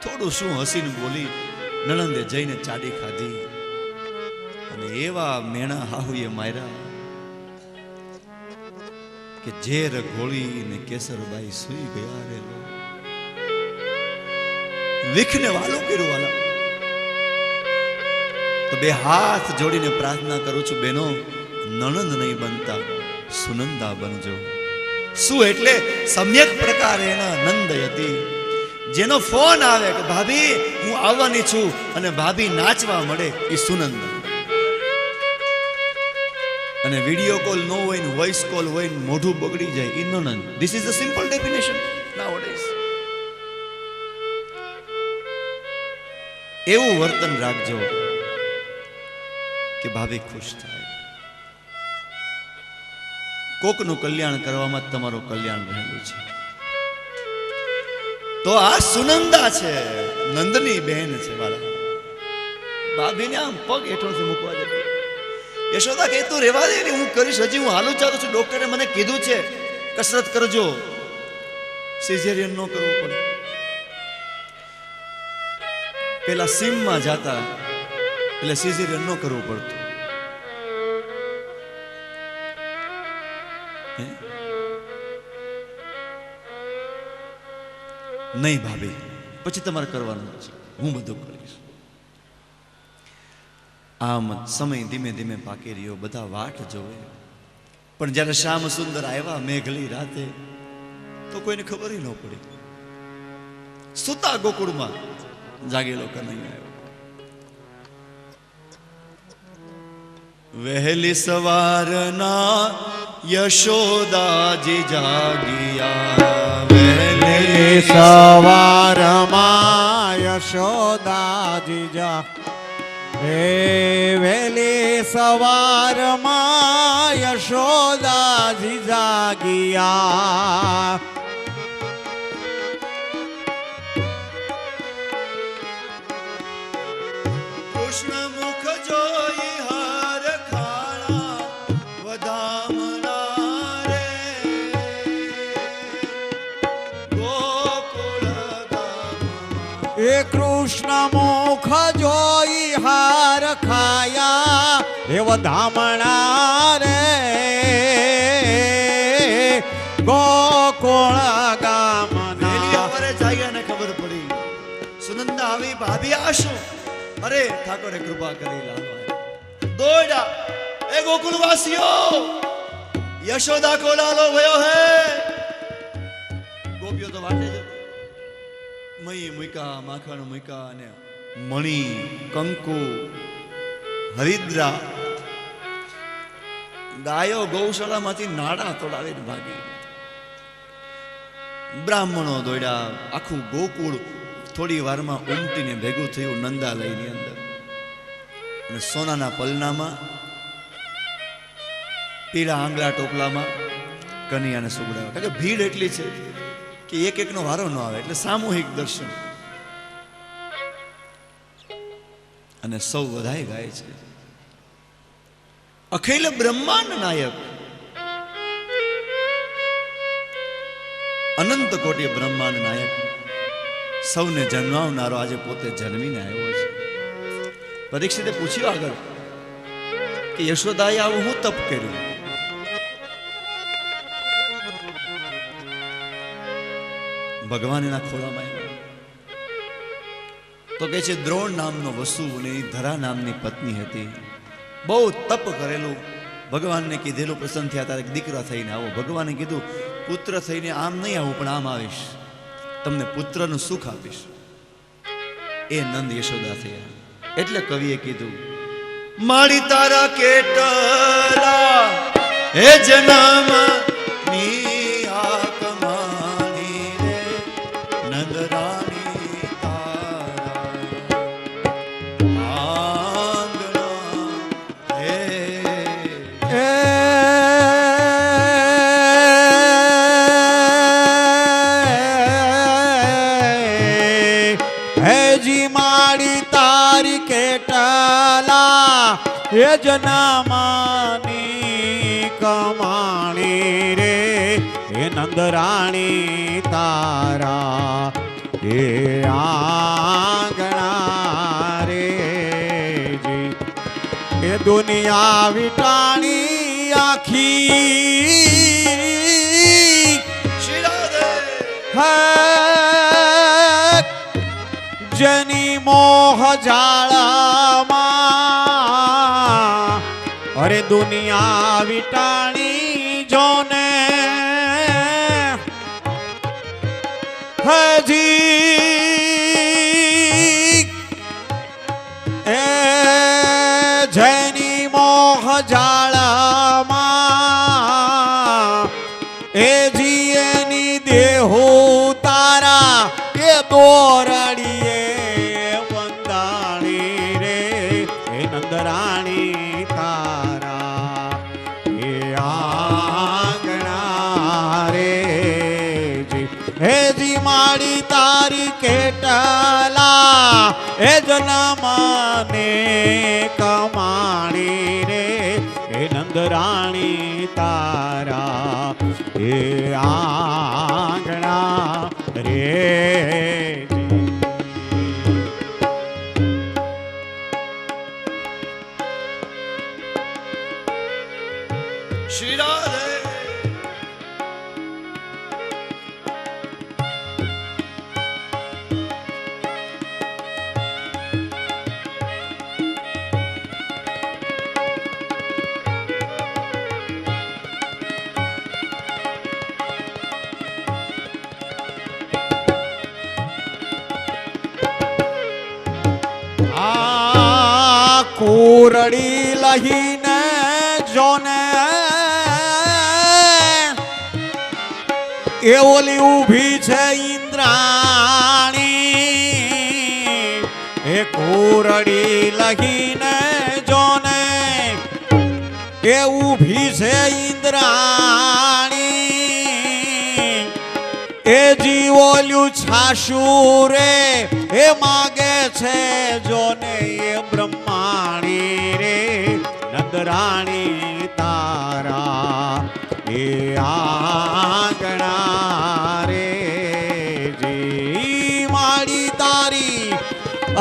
થોડું શું હસીને બોલી નણંદે જઈને ચાડી ખાધી અને એવા મેણા હાહુએ માર્યા કે ઝેર ઘોળી ને કેસરબાઈ સુઈ ગયા. રે વિખને વાલું કર્યું વાલા. તો બે હાથ જોડીને પ્રાર્થના કરું છું, બેનો, નણંદ નહીં બનતા સુનંદા બનજો. શું એટલે સમ્યક પ્રકારે એના નંદ હતી. જેનો ફોન આવે કે ભાભી હું આવવાની છું અને ભાભી નાચવા મળે, એ સુનંદ. અને વિડીયો કોલ ન હોય ને વોઇસ કોલ હોય ને મોઢું બગડી જાય, એ નણંદ. This is the simple definition nowadays. એવું વર્તન રાખજો કે ભાભી ખુશ થાય. કોકનું કલ્યાણ કરવામાં જ તમારું કલ્યાણ રહેલું છે. તો આ સુનંદા છે, નંદની બહેન છે વાલા. ભાભીને આમ પગ હેઠળથી મૂકવા દે. યશોદા કે તું રેવા દે, હું કરીશ, હજી હું હાલું ચાલું છું. ડોક્ટરે મને કીધું છે કસરત કરજો, સિઝેરિયન ન કરવું પડે. પેલા સીમમાં જાતા એટલે સિઝેરિયન ન કરવું પડતું. હે? નહીં ભાભી, પછી તમારે કરવાનું છે, હું બધું કરીશ. આમ સમય ધીમે ધીમે પાકી રહ્યો, બધા વાટ જોવે. પણ જ્યારે શ્યામ સુંદર આવ્યા મેઘલી રાતે, તો કોઈને ખબર ન પડી. સુતા ગોકુળમાં જાગેલો કનૈયો આવ્યો. વહેલી સવારના યશોદાજી જાગિયા, વહેલી સવારમાં યશોદાજી જા, હે વેલી સવારમાં યશોદાજી જાગિયા. કૃષ્ણ મુખ જોઈ હર ખાણા વધામણા રે, ગોકુળ ગામમાં. એ કૃષ્ણ મુખ જોઈ હાર ખાયા એ વધામણા રે, ગોકુળ વહેલી ગામના. સવારે જાગ્યાને ખબર પડી, સુનંદા આવી, ભાભી આ શું? અરે ઠાકોરે કૃપા કરી, લાલો દોડા. એ ગોકુળવાસીઓ, યશોદા કો લાલો ભયો હે. ગોપીઓ તો વાટે જ મહી મૂકા, માખણ મૂકા, અને મણી, કંકુ, હરિદ્રા, ગાયો ગૌશાળામાંથી નાડા તોડાવીને ભાગી. બ્રાહ્મણો દોડ્યા, આખું ગોકુળ થોડી વારમાં ઉમટીને ભેગું થયું નંદાલયની અંદર. અને સોનાના પલનામાં, પીળા આંગળા ટોપલામાં કનૈયાને સુગડાવ્યા. કારણ કે ભીડ એટલી છે કે એક એકનો વારો ન આવે, એટલે સામૂહિક દર્શન. અને સૌ વધાય ગાય છે. અખિલ બ્રહ્માંડ નાયક, અનંત કોટી બ્રહ્માંડ નાયક, સૌને જન્માવનારો આજે પોતે જન્મીને આવ્યો છે. પરીક્ષિતે પૂછ્યું આગળ કે યશોદાએ આવું હું તપ કર્યું? ભગવાન એના ખોળામાં આવ્યા. તો કે છે દ્રોણ નામનો વસુ અને ધરા નામની પત્ની હતી. બહુ તપ કરેલું, ભગવાનને કીધેલું, પ્રસન્ન થયા તારે દીકરા થઈને આવો. ભગવાને કીધું પુત્ર થઈને આમ નહીં આવું, પણ આમ આવીશ, તમને પુત્રનું સુખ આપીશ. એ નંદ યશોદા થયા. એટલે કવિએ કીધું, માડી તારા કેટલા હે જન્મ ની આ કમાણી રે, નંદ રાણી તારા આંગણા હે. હેજી માડી તારી કેટલા એ જનામાની કમાણી રે, એ નંદરાણી તારા એ આંગણા રે જી. એ દુનિયા વિટાણી આખી શ્રી રાધે. હે જેની મોહ જાળામાં, અરે દુનિયા વિટાણી જોને હજી. એ જેની મોહ જાળામાં, એ જી એની દેહો તારા એ દોરડીએ બંધાણી રે, એ નંદરાણી તારા એ આંગણા રે જી. હે જી માડી તારી કેટલા એ જન્મને કમાણી રે, એ નંદરાણી તારા એ આંગણા રે. શ્રી રાધે. કુરડી લહીને જોને એ ઓલી ઊભી છે ઇન્દ્રાણી એ કુરડી લહીને જોને એ ઊભી છે ઇન્દ્રાણી એ જીવોલ્યું છાશુ રે એ માગે છે જોને એ બ્રહ્માણી રે નંદરાણી તારા એ આંગણા રે જી માડી તારી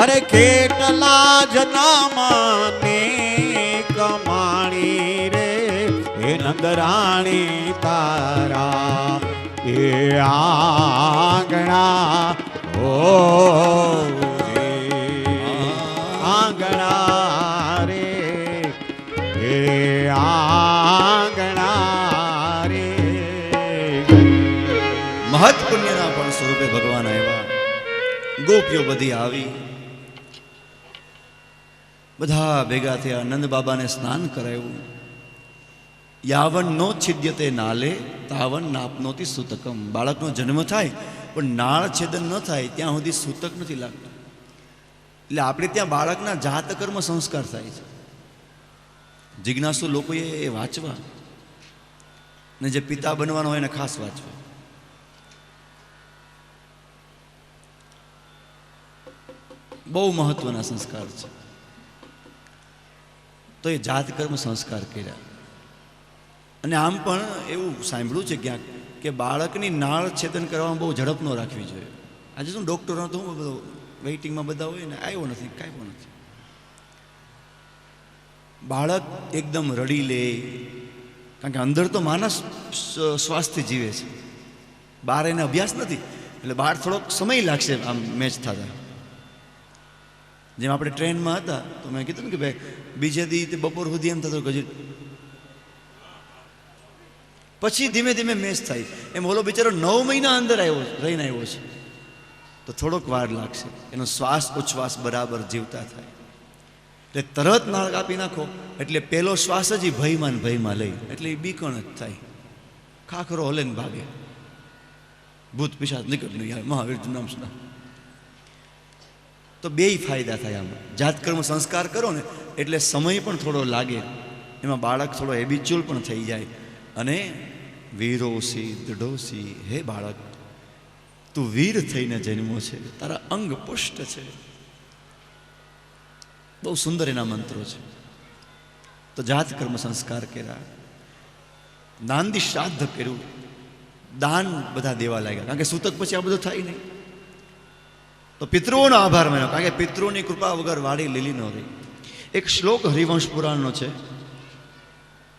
અરે કેટલા જન્મને કમાણી રે એ નંદરાણી તારા એ આંગણા ઓ આંગણા રે એ આંગણા રે મહત પુણ્યના પણ સ્વરૂપે ભગવાન આવ્યા. ગોપીઓ બધી આવી, બધા ભેગા થયા. નંદ બાબાને સ્નાન કરાયું. યાવન નો છિદ્યતે નાલે તાવન નાપનોતી સૂતકમ. બાળકનો જન્મ થાય પણ નાળ છેદન ન થાય ત્યાં સુધી સૂતક નથી લાગતું. એટલે આપણે ત્યાં બાળકના જાત કર્મ સંસ્કાર થાય છે. જિજ્ઞાસુ લોકોએ એ વાંચવા, ને જે પિતા બનવાનો હોય એને ખાસ વાંચવા. બહુ મહત્વના સંસ્કાર છે. તો એ જાત કર્મ સંસ્કાર કર્યા. અને આમ પણ એવું સાંભળ્યું છે ક્યાંક કે બાળકની નાળ છેદન કરવામાં બહુ ઝડપ ન રાખવી જોઈએ. આજે શું ડૉક્ટરો તો હું બધો વેઇટિંગમાં બધા હોય ને, આવ્યો નથી, કાંઈ પણ નથી. બાળક એકદમ રડી લે, કારણ કે અંદર તો માનસ સ્વાસ્થ્ય જીવે છે, બહાર એને અભ્યાસ નથી, એટલે બહાર થોડોક સમય લાગશે આમ મેચ થતા. જેમ આપણે ટ્રેનમાં હતા તો મેં કીધું ને કે ભાઈ બીજે દી બપોર સુધી એમ થતું કે હજી પછી ધીમે ધીમે મેચ થાય. એમ ઓલો બિચારો 9 મહિના અંદર રહીને આવ્યો છે તો થોડોક વાર લાગશે એનો શ્વાસ ઉચ્છ્વાસ બરાબર જીવતા થાય. એટલે તરત નાળ કાપી નાખો એટલે પેલો શ્વાસ જ ભયમાં લઈ એટલે એ બીકણ જ થાય. ખાખરો હલે ને ભાગે, ભૂત પિશાચ નીકળ્યું યાર મહાવીરનું નામ સુના. તો બેય ફાયદા થાય આમાં. જાતકર્મ સંસ્કાર કરો ને એટલે સમય પણ થોડો લાગે, એમાં બાળક થોડો હેબિચ્યુઅલ પણ થઈ જાય. અને વીરોસી દૃઢોસી, હે બાળક તું વીર થઈને જન્મો છે, તારા અંગ પુષ્ટ છે. બહુ સુંદર એના મંત્રો છે. તો જાત કર્મ સંસ્કાર કર્યા, નાંદી શ્રાદ્ધ કર્યું, દાન બધા દેવા લાગ્યા, કારણ કે સૂતક પછી આ બધું થાય નહીં. તો પિતૃઓનો આભાર માન્યો, કારણ કે પિતૃઓની કૃપા વગર વાડી લીલી ન રહી. એક શ્લોક હરિવંશ પુરાણનો છે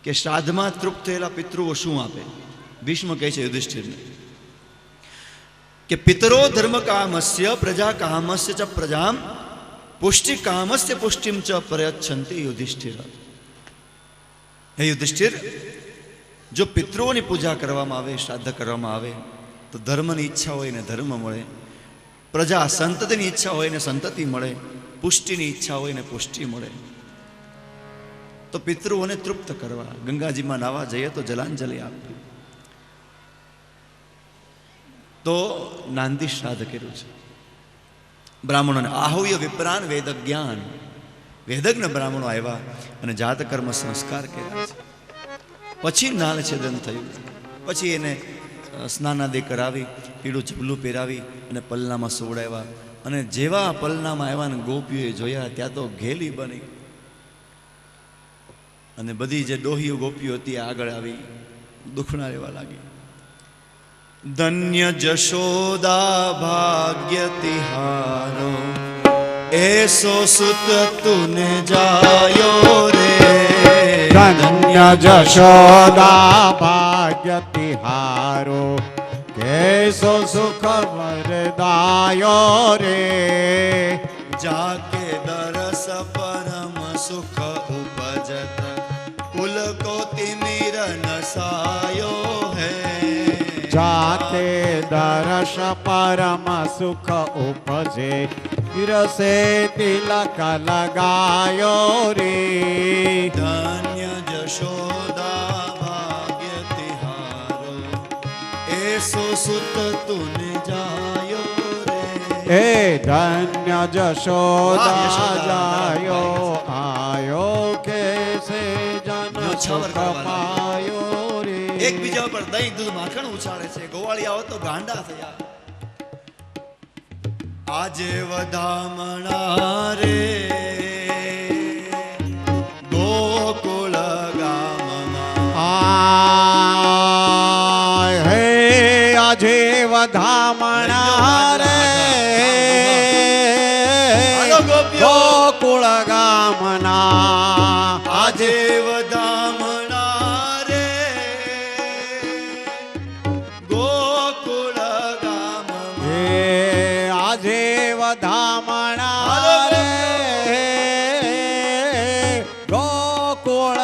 કે શ્રાદ્ધમાં તૃપ્ત થયેલા પિતૃઓ શું આપે. ભીષ્મ કહે છે યુધિષ્ઠિરને કે પિતરો ધર્મ કામસ્ય પ્રજા કામસ્ય ચ પ્રજામ પુષ્ટિ કામસ્ય પુષ્ટિમ ચ પ્રયચ્છન્તિ યુધિષ્ઠિર. હે યુધિષ્ઠિર, જો પિતૃઓની પૂજા કરવામાં આવે, શ્રાદ્ધ કરવામાં આવે તો ધર્મની ઈચ્છા હોય ને ધર્મ મળે, પ્રજા સંતતિની ઈચ્છા હોય ને સંતતિ મળે, પુષ્ટિની ઈચ્છા હોય ને પુષ્ટિ મળે. તો પિતૃઓને તૃપ્ત કરવા ગંગાજીમાં નાવા જઈએ તો જલાંજલિ આપવી. તો નાંદી શ્રાદ્ધ કર્યું છે. બ્રાહ્મણોને આહુય વિપ્રાન વેદ જ્ઞાન, વેદજ્ઞ બ્રાહ્મણો આવ્યા અને જાત કર્મ સંસ્કાર કર્યા છે. પછી નાળ છેદન થયું. પછી એને સ્નાનાદિ કરાવી, પીળું ઝબલું પહેરાવી અને પલનામાં સુવડાવ્યા. અને જેવા પલનામાં આવ્યા ને ગોપીઓએ જોયા ત્યાં તો ઘેલી બની. અને બધી જે ડોહીઓ ગોપીઓ હતી આગળ આવી દુખણા રહેવા લાગી. ધન્ય જશોદા ભાગ્ય તિહારો, એસો સુત તુને જાયો રે. ધન્ય જશોદા ભાગ્ય તિહારો, કેસો સુખ વરદાયો રે. જાકે દરસ પરમ સુખ ઉપજત, કુલ કો તિમિર નસાયો હૈ. જાતે દર્શ પરમ સુખ ઉપજે, गिरसे तिलक लगायो रे ધન્ય જશોદા ભાગ્ય તિહારો એસો સુત તુને જાયો રે એ ધન્ય જશોદા વાહ, યશોદા. જાયો આયો કેસે જન ન્યોછાવર સુખ કરવાના. પાયો રે એકબીજા ઉપર દહીં દૂધ માખણ ઉછાળે છે ગોવાળી આવો તો ગાંડા થયા આજે વધામણા રે ગોકુળ ગામમાં આય હે આજે વધામણા રે હાલો ગોપીઓ. ગોકુળ ગામના આજે વધામણા રે ગોકુળ ગામમાં હે આજે વધામણા હાલો રે ગોકુળ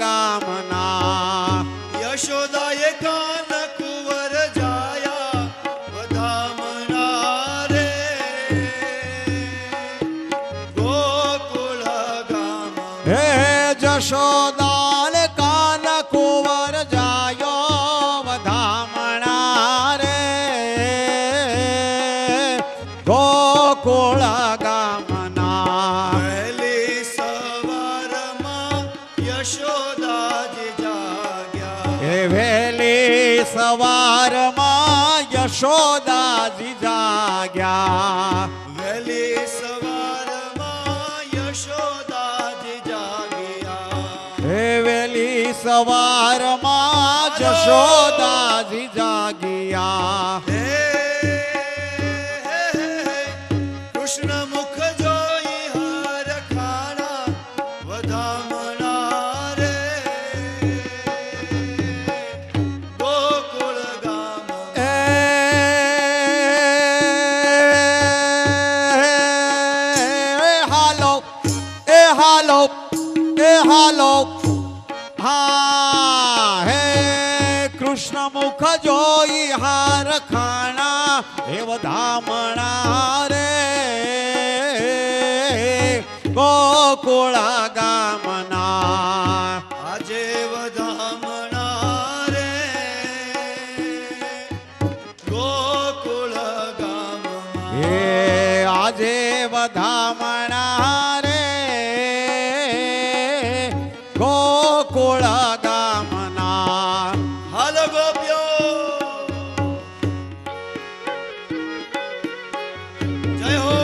ગામના યશોદાએ કાન કુંવર જાયા વધામણા રે ગોકુળ ગામમાં હે જશોદાલ કાન કુંવર જાયો વધામણા રે ગોકુળ ગામના વહેલી સવારમાં યશોદાજી જાગ્યા એ વહેલી સવારમાં યશોદાજી જાગ્યા વહેલી સવારમાં યશોદાજી જાગ્યા હે વહેલી સવારમાં જશોદાજી જાગ્યા હે કૃષ્ણ મુખ જોઈ હર ખાણા વધામણા રે ગોકુળ ગામ એ હાલો એ હાલો એ હાલો હા હે કૃષ્ણ મુખ જોઈ હાર ખાણા હે વધામણા રે ગોકુળ ગામના આજે વધામણા રે ગોકુળ ગામમાં હે આજે વધામણા રે ગોકુળ ગામના હાલો ગોપીઓ જય હો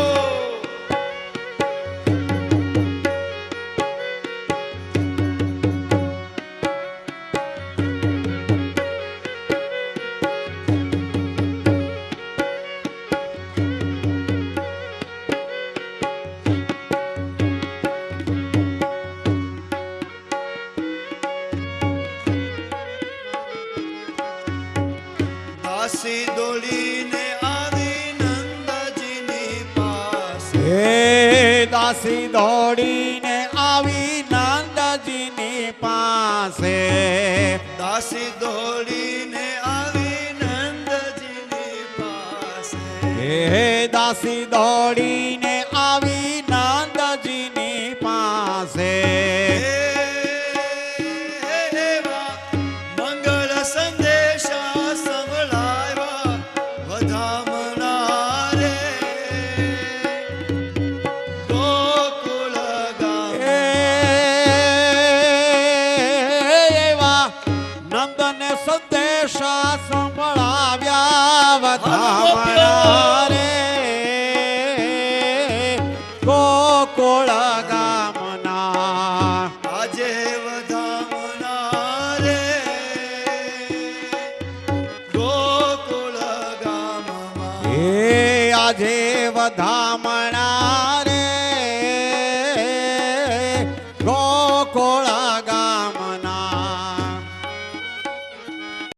દાસી દોડીને આવી નંદજીની પાસે હે દાસી દોડીને આવી નંદજીની પાસે દાસી દોડીને આવી નંદજીની પાસે હે દાસી દોડીને આવી નંદજીની પાસે એવા મંગળ સંદેશા સંભળાવ્યા વધામણા રે ગોકુળ ગામ એવા નંદને સંદેશા સંભળાવ્યા વધામણા રે ગોકુળ ગામના આજે વધામણા રે ગોકુળ ગામમાં હે આજે વધામણા